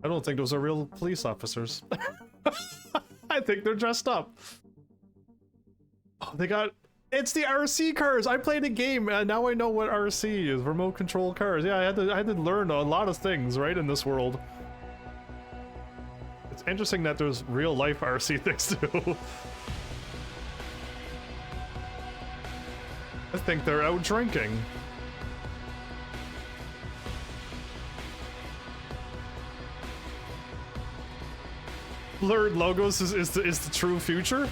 I don't think those are real police officers. I think they're dressed up. Oh, they got... It's the RC cars! I played a game, and now I know what RC is. Remote control cars. Yeah, I had to learn a lot of things, right, in this world. It's interesting that there's real life RC things too. I think they're out drinking. Blurred logos is the true future.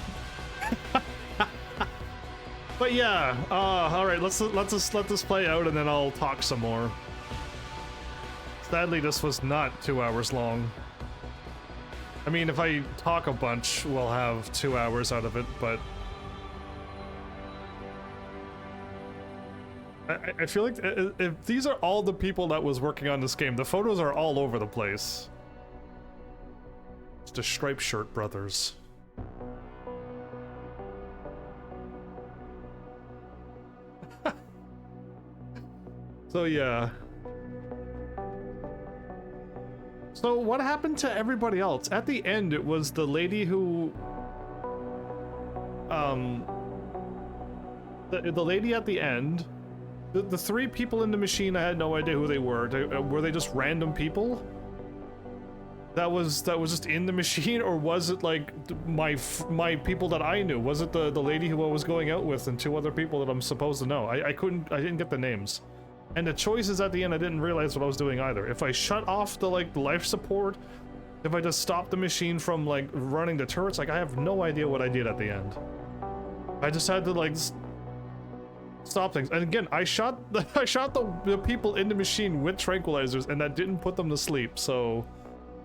But yeah, all right. Let's just let this play out, and then I'll talk some more. Sadly, this was not 2 hours long. I mean, if I talk a bunch, we'll have 2 hours out of it. But I feel like if these are all the people that was working on this game, the photos are all over the place. It's the Striped Shirt Brothers. So yeah. So what happened to everybody else? At the end, it was the lady who... The lady at the end. The 3 people in the machine, I had no idea who they were. Were they just random people? That was just in the machine, or was it like my people that I knew? Was it the lady who I was going out with and 2 other people that I'm supposed to know? I didn't get the names. And the choices at the end, I didn't realize what I was doing either. If I shut off the life support, if I just stopped the machine from like running the turrets, like I have no idea what I did at the end. I just had to like stop things. And again, I shot the people in the machine with tranquilizers, and that didn't put them to sleep. So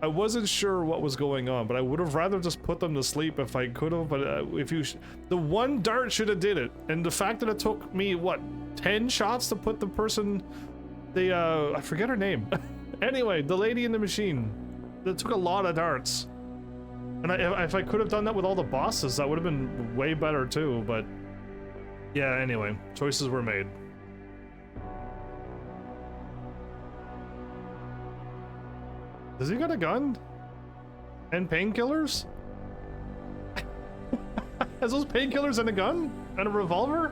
I wasn't sure what was going on, but I would have rather just put them to sleep if I could have. But the one dart should have did it, and the fact that it took me what 10 shots to put the person, I forget her name. Anyway, the lady in the machine, it took a lot of darts, And if I could have done that with all the bosses, that would have been way better too, but... Yeah, anyway, choices were made. Does he got a gun? And painkillers? Has those painkillers and a gun? And a revolver?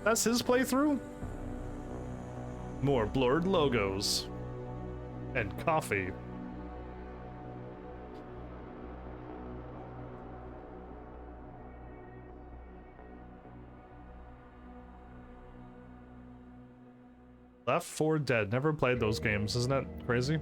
That's his playthrough? More blurred logos. And coffee. Left 4 Dead. Never played those games. Isn't that crazy?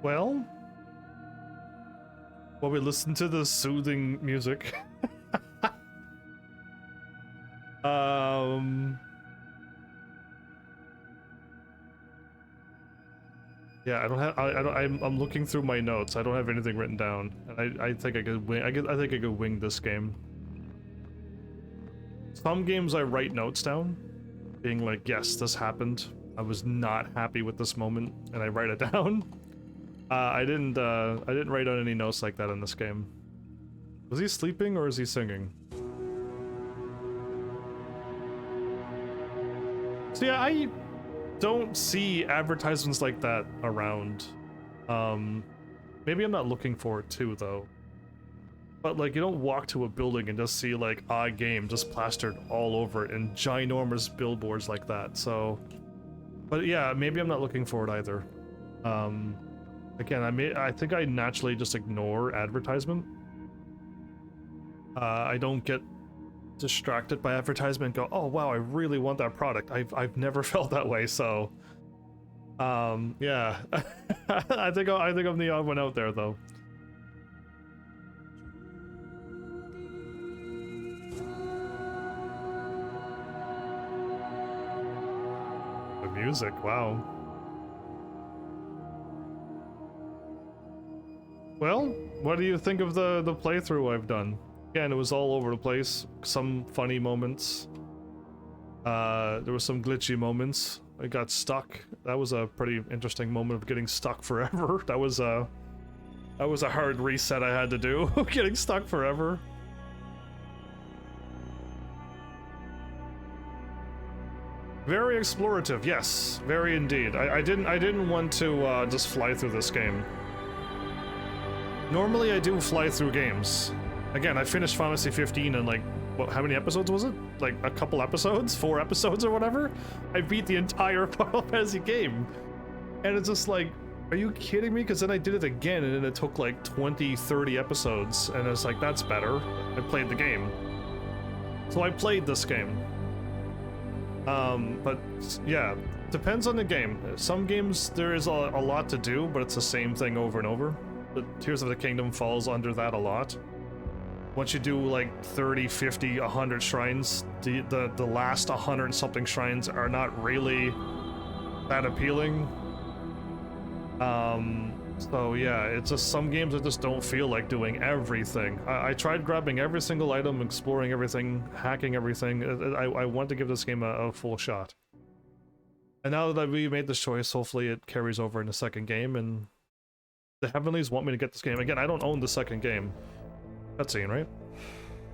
Well, while we listen to the soothing music, yeah, I don't have. I'm looking through my notes. I don't have anything written down, and I think I could wing. I think I could wing this game. Some games I write notes down, being like, yes, this happened. I was not happy with this moment, and I write it down. I didn't write down any notes like that in this game. Was he sleeping or is he singing? So yeah, I don't see advertisements like that around. Maybe I'm not looking for it too, though. But like, you don't walk to a building and just see like a game just plastered all over it and ginormous billboards like that. So, but yeah, maybe I'm not looking for it either. Again, I think I naturally just ignore advertisement. I don't get distracted by advertisement and go, oh wow, I really want that product. I've never felt that way, so yeah. I think I'm the odd one out there though. The music, wow. Well, what do you think of the playthrough I've done? Again, it was all over the place. Some funny moments. There were some glitchy moments. I got stuck. That was a pretty interesting moment of getting stuck forever. That was a hard reset I had to do. Getting stuck forever. Very explorative, yes, very indeed. I didn't want to just fly through this game. Normally I do fly through games. Again, I finished Final Fantasy 15 in like, what, how many episodes was it? Like a couple episodes? 4 episodes or whatever? I beat the entire Final Fantasy game. And it's just like, are you kidding me? Because then I did it again and then it took like 20, 30 episodes. And it's like, that's better. I played the game. So I played this game. But yeah, depends on the game. Some games there is a lot to do, but it's the same thing over and over. The Tears of the Kingdom falls under that a lot. Once you do like 30, 50, 100 shrines, the last 100 and something shrines are not really that appealing. So yeah, it's just some games I just don't feel like doing everything. I tried grabbing every single item, exploring everything, hacking everything. I want to give this game a full shot. And now that we made this choice, hopefully it carries over in the second game, and the Heavenlies want me to get this game. Again, I don't own the second game. Cutscene, right?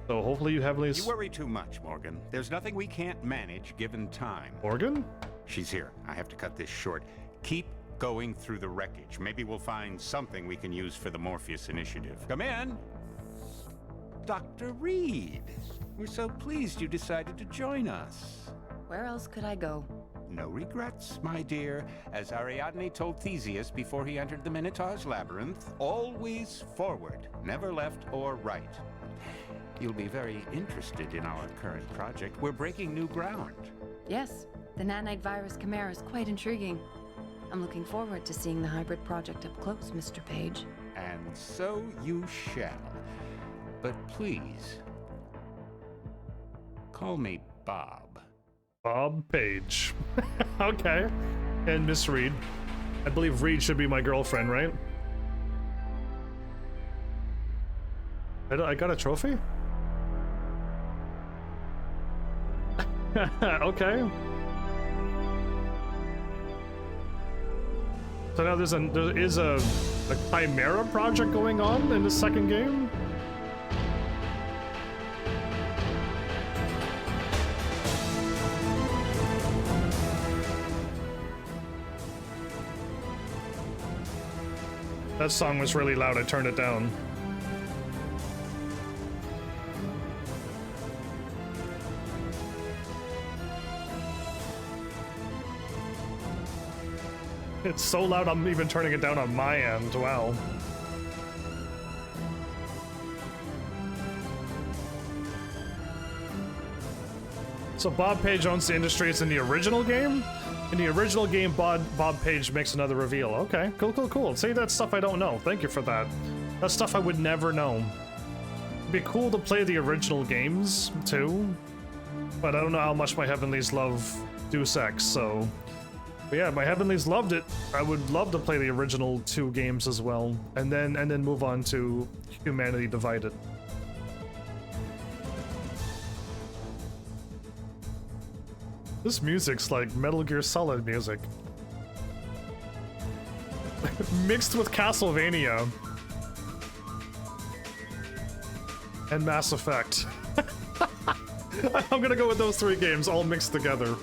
So hopefully you Heavenlies... You worry too much, Morgan. There's nothing we can't manage given time. Morgan? She's here. I have to cut this short. Keep going through the wreckage. Maybe we'll find something we can use for the Morpheus initiative. Come in. Dr. Reed. We're so pleased you decided to join us. Where else could I go? No regrets, my dear. As Ariadne told Theseus before he entered the Minotaur's labyrinth, always forward, never left or right. You'll be very interested in our current project. We're breaking new ground. Yes, the nanite virus chimera is quite intriguing. I'm looking forward to seeing the hybrid project up close, Mr. Page. And so you shall. But please, Call me Bob. Bob Page. Okay. And Miss Reed. I believe Reed should be my girlfriend, right? I got a trophy? Okay. So now there is a Chimera project going on in the second game? That song was really loud, I turned it down. It's so loud I'm even turning it down on my end, wow. So Bob Page owns the Industries in the original game? In the original game, Bob Page makes another reveal. Okay, cool. See, that's stuff I don't know. Thank you for that. That's stuff I would never know. It'd be cool to play the original games, too. But I don't know how much my Heavenlies love Deus Ex, so... But yeah, my Heavenlies loved it. I would love to play the original 2 games as well, and then move on to Humanity Divided. This music's like Metal Gear Solid music. Mixed with Castlevania. And Mass Effect. I'm gonna go with those 3 games all mixed together.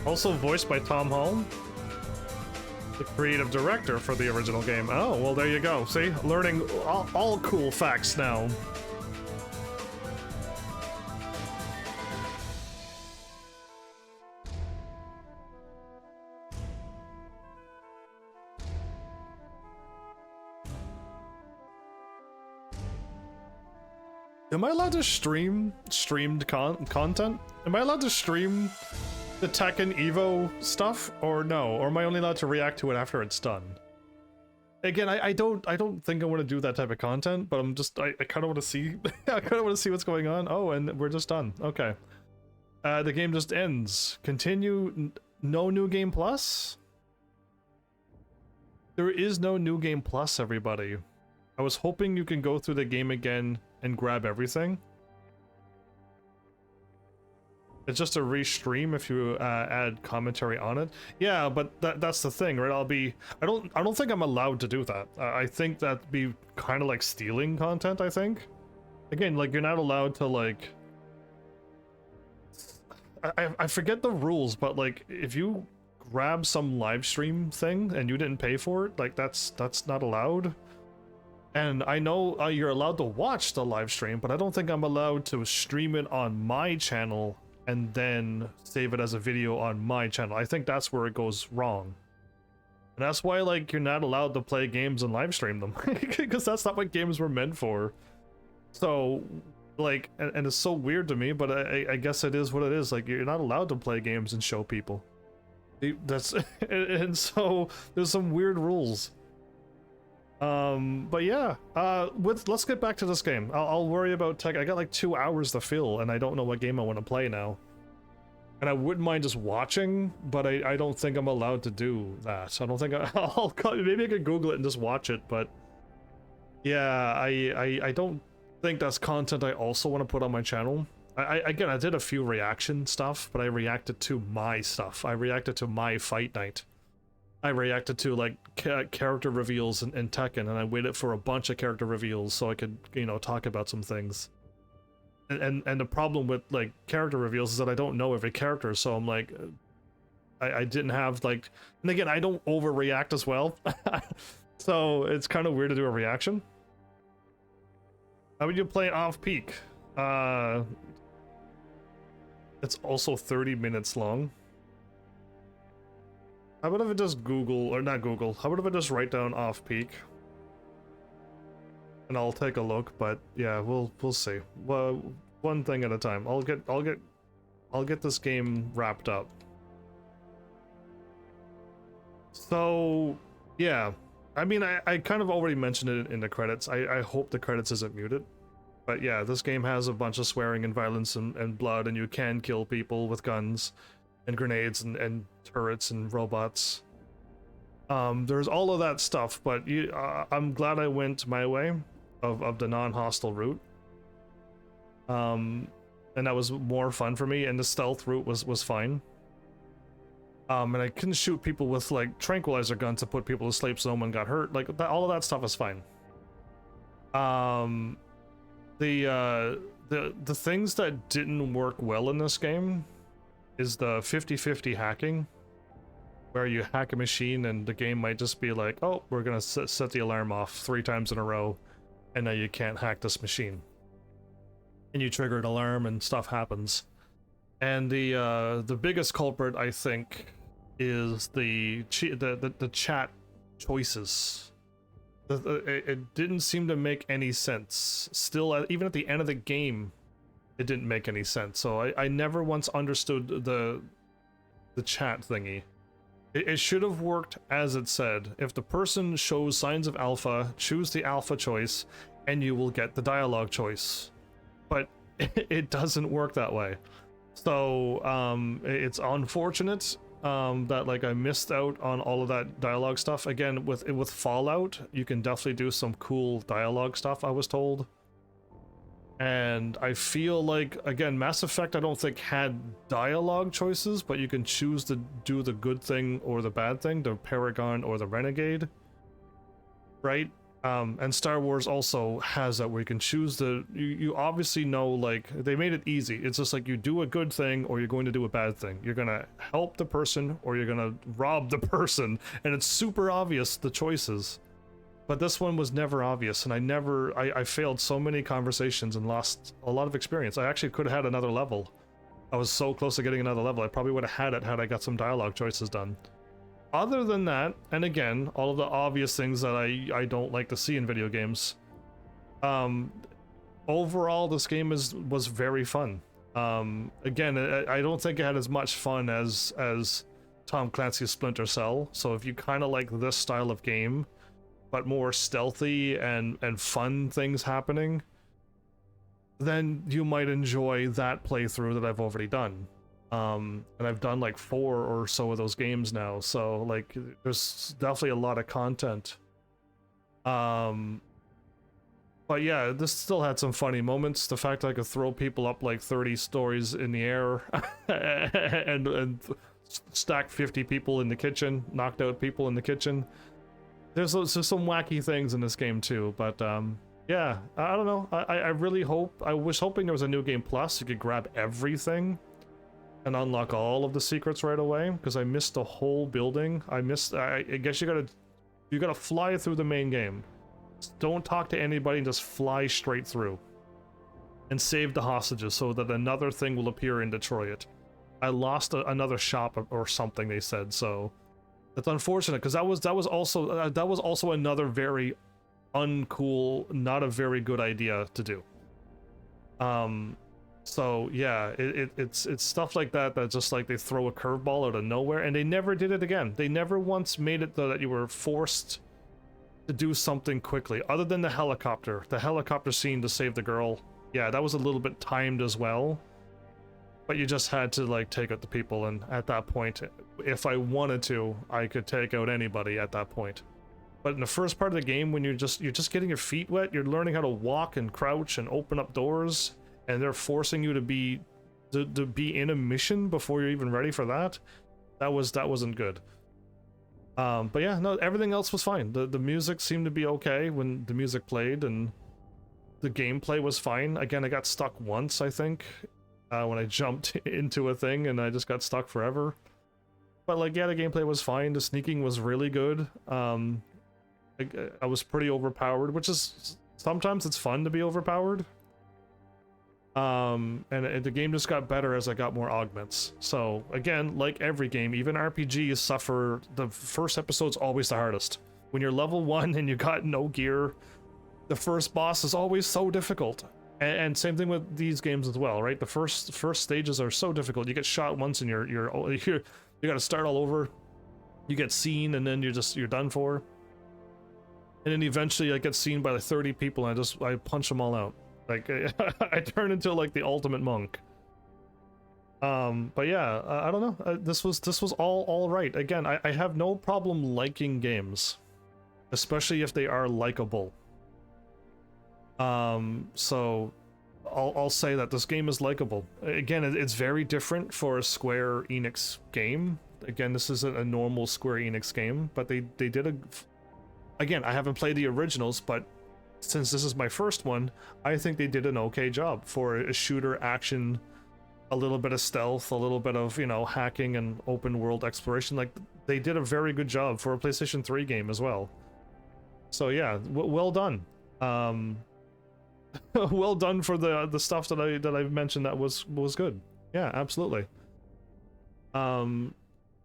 Also voiced by Tom Hall, the creative director for the original game. Oh, well, there you go. See? Learning all cool facts now. Am I allowed to stream streamed content? Am I allowed to stream the Tekken Evo stuff, or no? Or am I only allowed to react to it after it's done? Again, I don't think I want to do that type of content, but I kind of want to see I kind of want to see what's going on. Oh, and we're just done. Okay. The game just ends. Continue. No new game plus? There is no new game plus, everybody. I was hoping you can go through the game again and grab everything. It's just a restream if you add commentary on it. Yeah, but that's the thing, right? I don't think I'm allowed to do that. I think that'd be kind of like stealing content, I think. Again, like, you're not allowed to, like... I forget the rules, but, like, if you grab some live stream thing and you didn't pay for it, like, that's not allowed. And I know you're allowed to watch the live stream, but I don't think I'm allowed to stream it on my channel and then save it as a video on my channel. I think that's where it goes wrong. And that's why, like, you're not allowed to play games and live stream them. Because that's not what games were meant for. So, like, and it's so weird to me, but I guess it is what it is. Like, you're not allowed to play games and show people. That's... and so, there's some weird rules. But yeah, let's get back to this game. I'll worry about tech. I got like 2 hours to fill, and I don't know what game I want to play now. And I wouldn't mind just watching, but I don't think I'm allowed to do that. So I don't think maybe I could Google it and just watch it, but yeah, I don't think that's content I also want to put on my channel. Again, I did a few reaction stuff, but I reacted to my stuff. I reacted to my Fight Night. I reacted to, like, character reveals in Tekken, and I waited for a bunch of character reveals so I could, you know, talk about some things. And the problem with, like, character reveals is that I don't know every character, so I'm like... I didn't have, like... And again, I don't overreact as well. So it's kind of weird to do a reaction. How would you play off-peak? It's also 30 minutes long. How about if I just Google, or not Google, how about if I just write down off-peak? And I'll take a look, but yeah, we'll see. Well, one thing at a time. I'll get this game wrapped up. So, yeah. I mean, I kind of already mentioned it in the credits. I hope the credits isn't muted. But yeah, this game has a bunch of swearing and violence and blood, and you can kill people with guns and grenades and turrets and robots. There's all of that stuff, but I'm glad I went my way of the non-hostile route. And that was more fun for me, and the stealth route was fine. And I couldn't shoot people with like tranquilizer guns to put people to sleep so no one got hurt. Like that, all of that stuff is fine. The things that didn't work well in this game is the 50-50 hacking, where you hack a machine and the game might just be like, oh, we're gonna set the alarm off 3 times in a row, and now you can't hack this machine. And you trigger an alarm and stuff happens. And the biggest culprit, I think, is the chat choices. It didn't seem to make any sense. Still, even at the end of the game, it didn't make any sense. So I never once understood the chat thingy. It should have worked as it said. If the person shows signs of alpha, choose the alpha choice, and you will get the dialogue choice. But it doesn't work that way. So it's unfortunate that like I missed out on all of that dialogue stuff. Again, with Fallout, you can definitely do some cool dialogue stuff, I was told. And I feel like, again, Mass Effect I don't think had dialogue choices, but you can choose to do the good thing or the bad thing, the Paragon or the Renegade, right? And Star Wars also has that, where you can choose you obviously know, like, they made it easy. It's just like you do a good thing or you're going to do a bad thing. You're gonna help the person or you're gonna rob the person, and it's super obvious, the choices. But this one was never obvious, and I failed so many conversations and lost a lot of experience. I actually could have had another level. I was so close to getting another level. I probably would have had it had I got some dialogue choices done. Other than that, and again, all of the obvious things that I don't like to see in video games, overall this game was very fun. Again, I don't think it had as much fun as Tom Clancy's Splinter Cell, so if you kind of like this style of game, but more stealthy and fun things happening, then you might enjoy that playthrough that I've already done. And I've done like 4 or so of those games now, so like there's definitely a lot of content. But yeah, this still had some funny moments. The fact that I could throw people up like 30 stories in the air and stack 50 people in the kitchen, knocked out people in the kitchen. There's some wacky things in this game too, but yeah, I don't know. I really I was hoping there was a New Game Plus. You could grab everything and unlock all of the secrets right away, because I missed the whole building. I guess you gotta fly through the main game. Don't talk to anybody and just fly straight through. And save the hostages so that another thing will appear and destroy it. I lost another shop or something, they said, so that's unfortunate, because that was also another very uncool, not a very good idea to do. So yeah, it's stuff like that just like they throw a curveball out of nowhere, and they never did it again. They never once made it that you were forced to do something quickly, other than the helicopter scene to save the girl. Yeah, that was a little bit timed as well, but you just had to like take out the people, and at that point, if I wanted to, I could take out anybody at that point. But in the first part of the game, when you're just getting your feet wet, you're learning how to walk and crouch and open up doors, and they're forcing you to be in a mission before you're even ready for that. That wasn't good. But yeah, no, everything else was fine. The music seemed to be okay when the music played, and the gameplay was fine. Again, I got stuck once, I think, when I jumped into a thing, and I just got stuck forever. But like, yeah, the gameplay was fine. The sneaking was really good. I was pretty overpowered, which is sometimes it's fun to be overpowered. And the game just got better as I got more augments. So again, like every game, even RPGs suffer. The first episode's always the hardest. When you're level 1 and you got no gear, the first boss is always so difficult. And same thing with these games as well, right? The first stages are so difficult. You get shot once and you got to start all over. You get seen and then you're done for. And then eventually I get seen by like 30 people and I punch them all out. Like, I turned into like the ultimate monk. But yeah, I don't know. This was all right. Again, I have no problem liking games, especially if they are likable. So I'll say that this game is likable. Again, it's very different for a Square Enix game. Again, this isn't a normal Square Enix game, but they did a... Again, I haven't played the originals, but since this is my first one, I think they did an okay job for a shooter action, a little bit of stealth, a little bit of, you know, hacking and open world exploration. Like, they did a very good job for a PlayStation 3 game as well. So yeah, well done. Well done for the stuff that I mentioned that was good. Yeah, absolutely.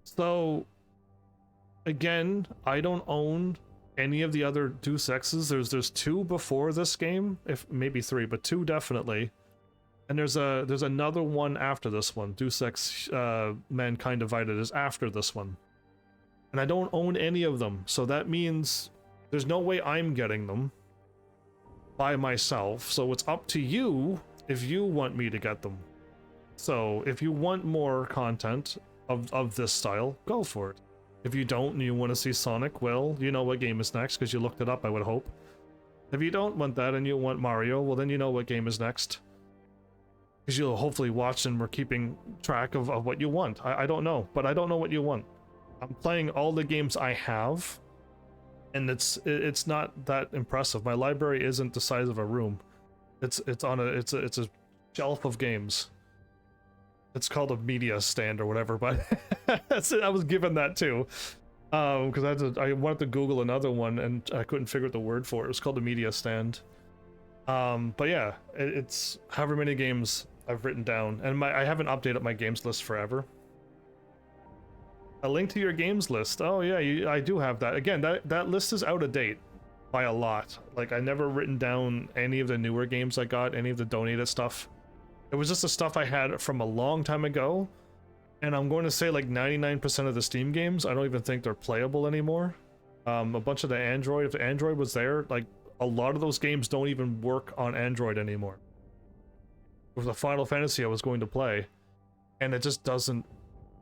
So again, I don't own any of the other Deus Exes. There's 2 before this game, if maybe 3, but 2 definitely. And there's another one after this one. Deus Ex Mankind Divided is after this one. And I don't own any of them, so that means there's no way I'm getting them by myself. So it's up to you if you want me to get them. So if you want more content of this style, go for it. If you don't and you want to see Sonic, well, you know what game is next because you looked it up, I would hope. If you don't want that and you want Mario, well then you know what game is next. Because you'll hopefully watch and we're keeping track of what you want. I don't know, but I don't know what you want. I'm playing all the games I have, and it's not that impressive. My library isn't the size of a room. It's a shelf of games. It's called a media stand or whatever, but I was given that too. Because I wanted to Google another one and I couldn't figure out the word for it. It was called a media stand. But yeah, it's however many games I've written down, and I haven't updated my games list forever. A link to your games list. Oh yeah, I do have that. Again, that list is out of date by a lot. Like, I never written down any of the newer games I got, any of the donated stuff. It was just the stuff I had from a long time ago, and I'm going to say like 99% of the Steam games, I don't even think they're playable anymore. A bunch of the Android, if the Android was there, like, a lot of those games don't even work on Android anymore. It was a Final Fantasy I was going to play, and it just doesn't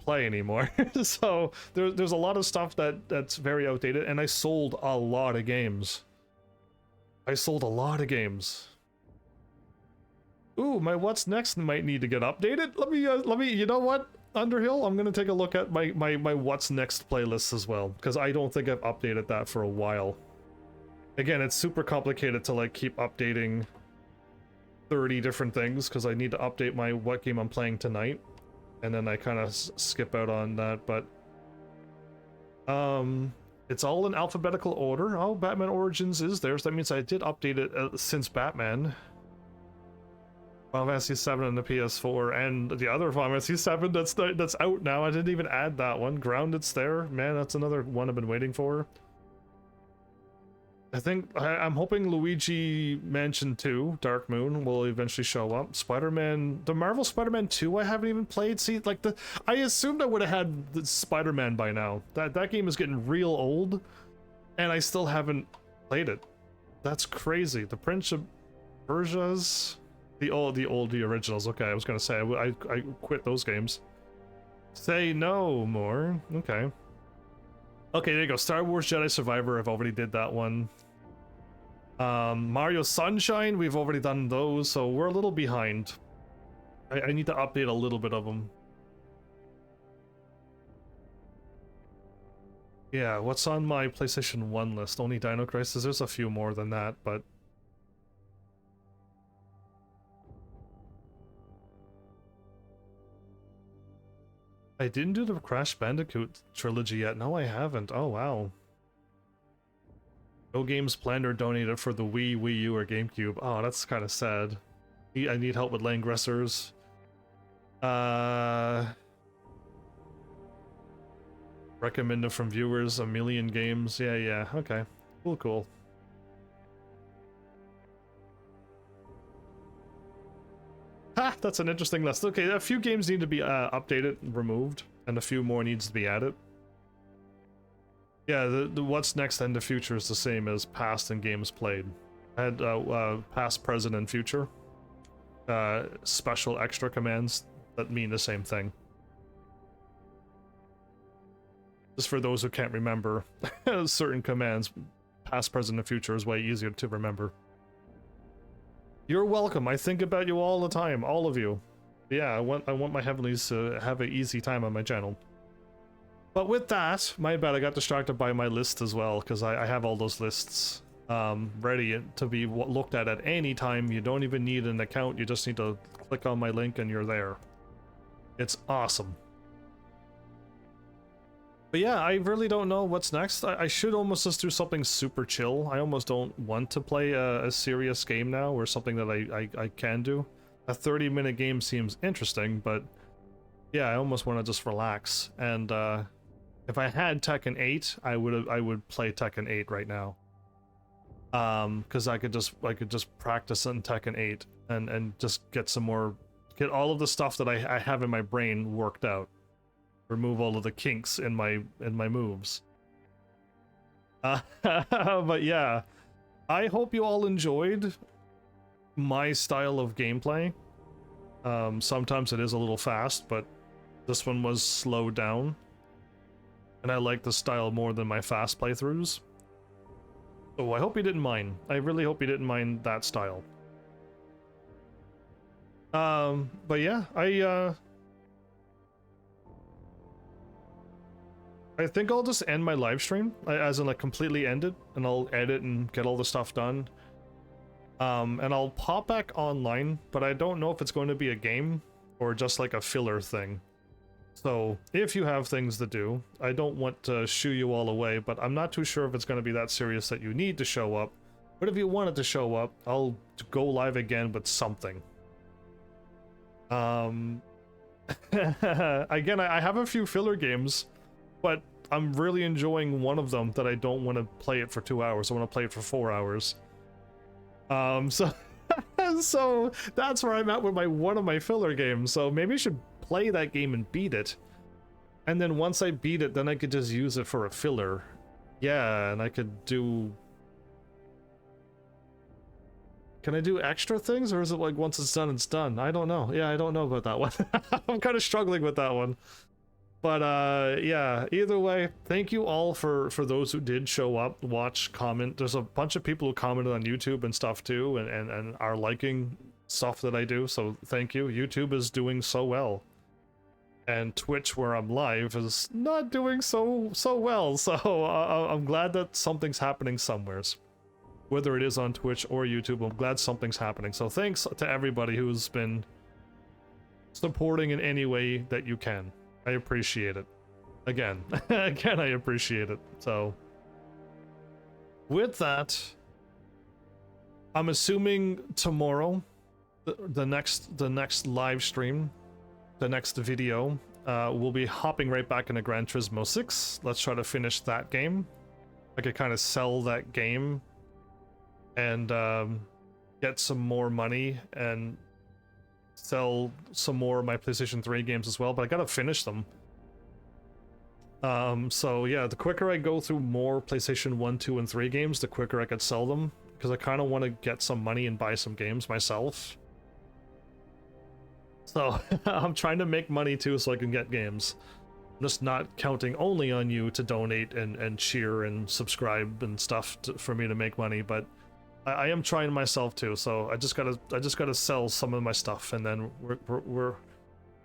play anymore. So there's a lot of stuff that's very outdated, and I sold a lot of games. Ooh, my what's next might need to get updated. Let me you know what, Underhill, I'm gonna take a look at my what's next playlist as well, because I don't think I've updated that for a while. Again, it's super complicated to like keep updating 30 different things, because I need to update my what game I'm playing tonight, and then I kind of skip out on that. But it's all in alphabetical order. Oh, Batman Origins is there, so that means I did update it since Batman. Final Fantasy 7 on the PS4, and the other Final Fantasy 7 that's out now. I didn't even add that one. Grounded's there. Man, that's another one I've been waiting for. I think I'm hoping Luigi Mansion 2 Dark Moon will eventually show up. Spider-Man, the Marvel Spider-Man 2 I haven't even played. See, like, I assumed I would have had the Spider-Man by now. That game is getting real old, and I still haven't played it. That's crazy. The Prince of Persia's, the originals. Okay, I was gonna say I quit those games. Say no more. Okay. Okay, there you go. Star Wars Jedi Survivor, I've already did that one. Mario Sunshine, we've already done those, so we're a little behind. I need to update a little bit of them. Yeah, what's on my PlayStation 1 list? Only Dino Crisis. There's a few more than that, but... I didn't do the Crash Bandicoot trilogy yet. No, I haven't. Oh, wow. No games planned or donated for the Wii, Wii U, or GameCube. Oh, that's kind of sad. I need help with Langgressers. Recommended from viewers, a million games. Yeah, okay. Cool. Ha! That's an interesting list. Okay, a few games need to be updated and removed, and a few more needs to be added. Yeah, the what's next and the future is the same as past and games played. I had past, present, and future. Special extra commands that mean the same thing. Just for those who can't remember certain commands, past, present, and future is way easier to remember. You're welcome. I think about you all the time, all of you. Yeah, I want my heavenlies to have an easy time on my channel. But with that, my bad, I got distracted by my list as well, because I have all those lists ready to be looked at any time. You don't even need an account, you just need to click on my link and you're there. It's awesome. But yeah, I really don't know what's next. I should almost just do something super chill. I almost don't want to play a serious game now, or something that I can do. A 30-minute game seems interesting, but yeah, I almost want to just relax. And if I had Tekken 8, I would play Tekken 8 right now. Because I could just practice on Tekken 8 and just get all of the stuff that I have in my brain worked out. Remove all of the kinks in my moves. But yeah, I hope you all enjoyed my style of gameplay. Sometimes it is a little fast, but this one was slowed down, and I like the style more than my fast playthroughs. So I hope you didn't mind. I really hope you didn't mind that style. But yeah, I think I'll just end my live stream, as in like completely end it, and I'll edit and get all the stuff done. And I'll pop back online, but I don't know if it's going to be a game or just like a filler thing. So if you have things to do, I don't want to shoo you all away, but I'm not too sure if it's going to be that serious that you need to show up. But if you wanted to show up, I'll go live again with something. Again, I have a few filler games, but I'm really enjoying one of them that I don't want to play it for 2 hours. I want to play it for 4 hours. So so that's where I'm at with one of my filler games. So maybe I should play that game and beat it. And then once I beat it, then I could just use it for a filler. Yeah, and I could do... Can I do extra things, or is it like once it's done, it's done? I don't know. Yeah, I don't know about that one. I'm kind of struggling with that one. But yeah, either way, thank you all for those who did show up, watch, comment. There's a bunch of people who commented on YouTube and stuff too, and are liking stuff that I do, so thank you. YouTube is doing so well. And Twitch, where I'm live, is not doing so well, so I'm glad that something's happening somewheres. Whether it is on Twitch or YouTube, I'm glad something's happening. So thanks to everybody who's been supporting in any way that you can. I appreciate it. Again, I appreciate it. So, with that, I'm assuming tomorrow, the next live stream, the next video, we'll be hopping right back into Gran Turismo 6. Let's try to finish that game. I could kind of sell that game and get some more money and sell some more of my PlayStation 3 games as well, but I gotta finish them. So yeah, the quicker I go through more PlayStation 1, 2, and 3 games, the quicker I could sell them, because I kind of want to get some money and buy some games myself. So I'm trying to make money too so I can get games. I'm just not counting only on you to donate and cheer and subscribe and stuff for me to make money, but I am trying myself too, so I just gotta sell some of my stuff, and then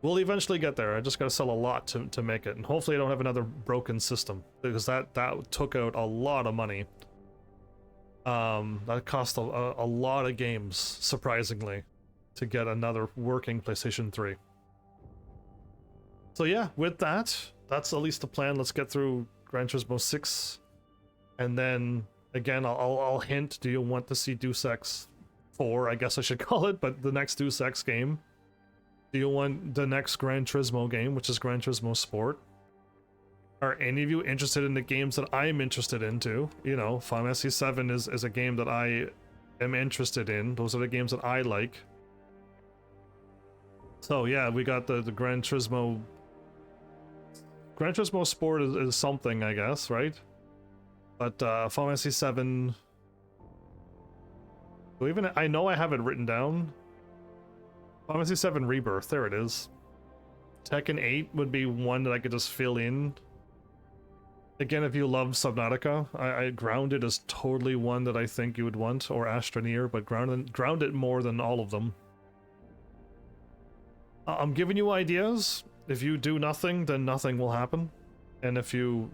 we'll eventually get there. I just gotta sell a lot to make it, and hopefully I don't have another broken system, because that took out a lot of money. That cost a lot of games, surprisingly, to get another working PlayStation 3. So yeah, with that, that's at least the plan. Let's get through Gran Turismo 6, and then again, I'll hint, do you want to see Deus Ex 4, I guess I should call it, but the next Deus Ex game? Do you want the next Gran Turismo game, which is Gran Turismo Sport? Are any of you interested in the games that I'm interested in too? You know, Final Fantasy 7 is a game that I am interested in. Those are the games that I like. So yeah, we got the Gran Turismo... Gran Turismo Sport is something, I guess, right? But Final Fantasy 7... So even I know I have it written down. Final Fantasy VII Rebirth, there it is. Tekken 8 would be one that I could just fill in. Again, if you love Subnautica, Grounded is totally one that I think you would want, or Astroneer, but Grounded more than all of them. I'm giving you ideas. If you do nothing, then nothing will happen. And if you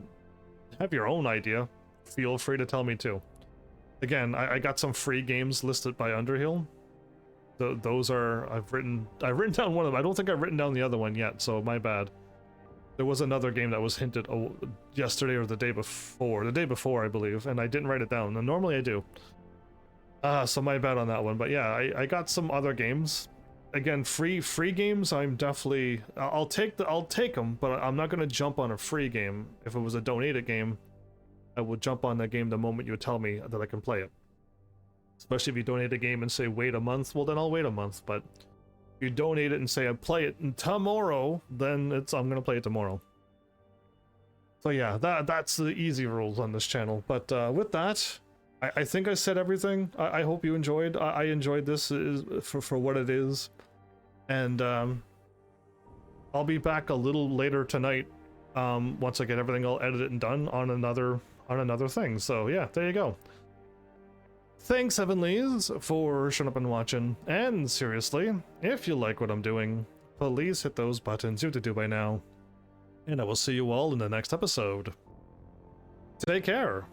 have your own idea, feel free to tell me too. Again, I got some free games listed by Underhill. Those are, I've written down one of them. I don't think I've written down the other one yet, so my bad. There was another game that was hinted yesterday or the day before, I believe, and I didn't write it down. And normally I do. So my bad on that one. But yeah, I got some other games. Again, free games. I'm definitely I'll take them, but I'm not gonna jump on a free game. If it was a donated game, I would jump on that game the moment you would tell me that I can play it. Especially if you donate a game and say wait a month, well then I'll wait a month. But if you donate it and say I play it tomorrow, then I'm gonna play it tomorrow. So yeah, that's the easy rules on this channel. But with that, I think I said everything. I hope you enjoyed. I enjoyed this for what it is, and I'll be back a little later tonight once I get everything all edited and done on another thing. So yeah, there you go. Thanks, Heavenlies, for showing up and watching. And seriously, if you like what I'm doing, please hit those buttons you have to do by now. And I will see you all in the next episode. Take care.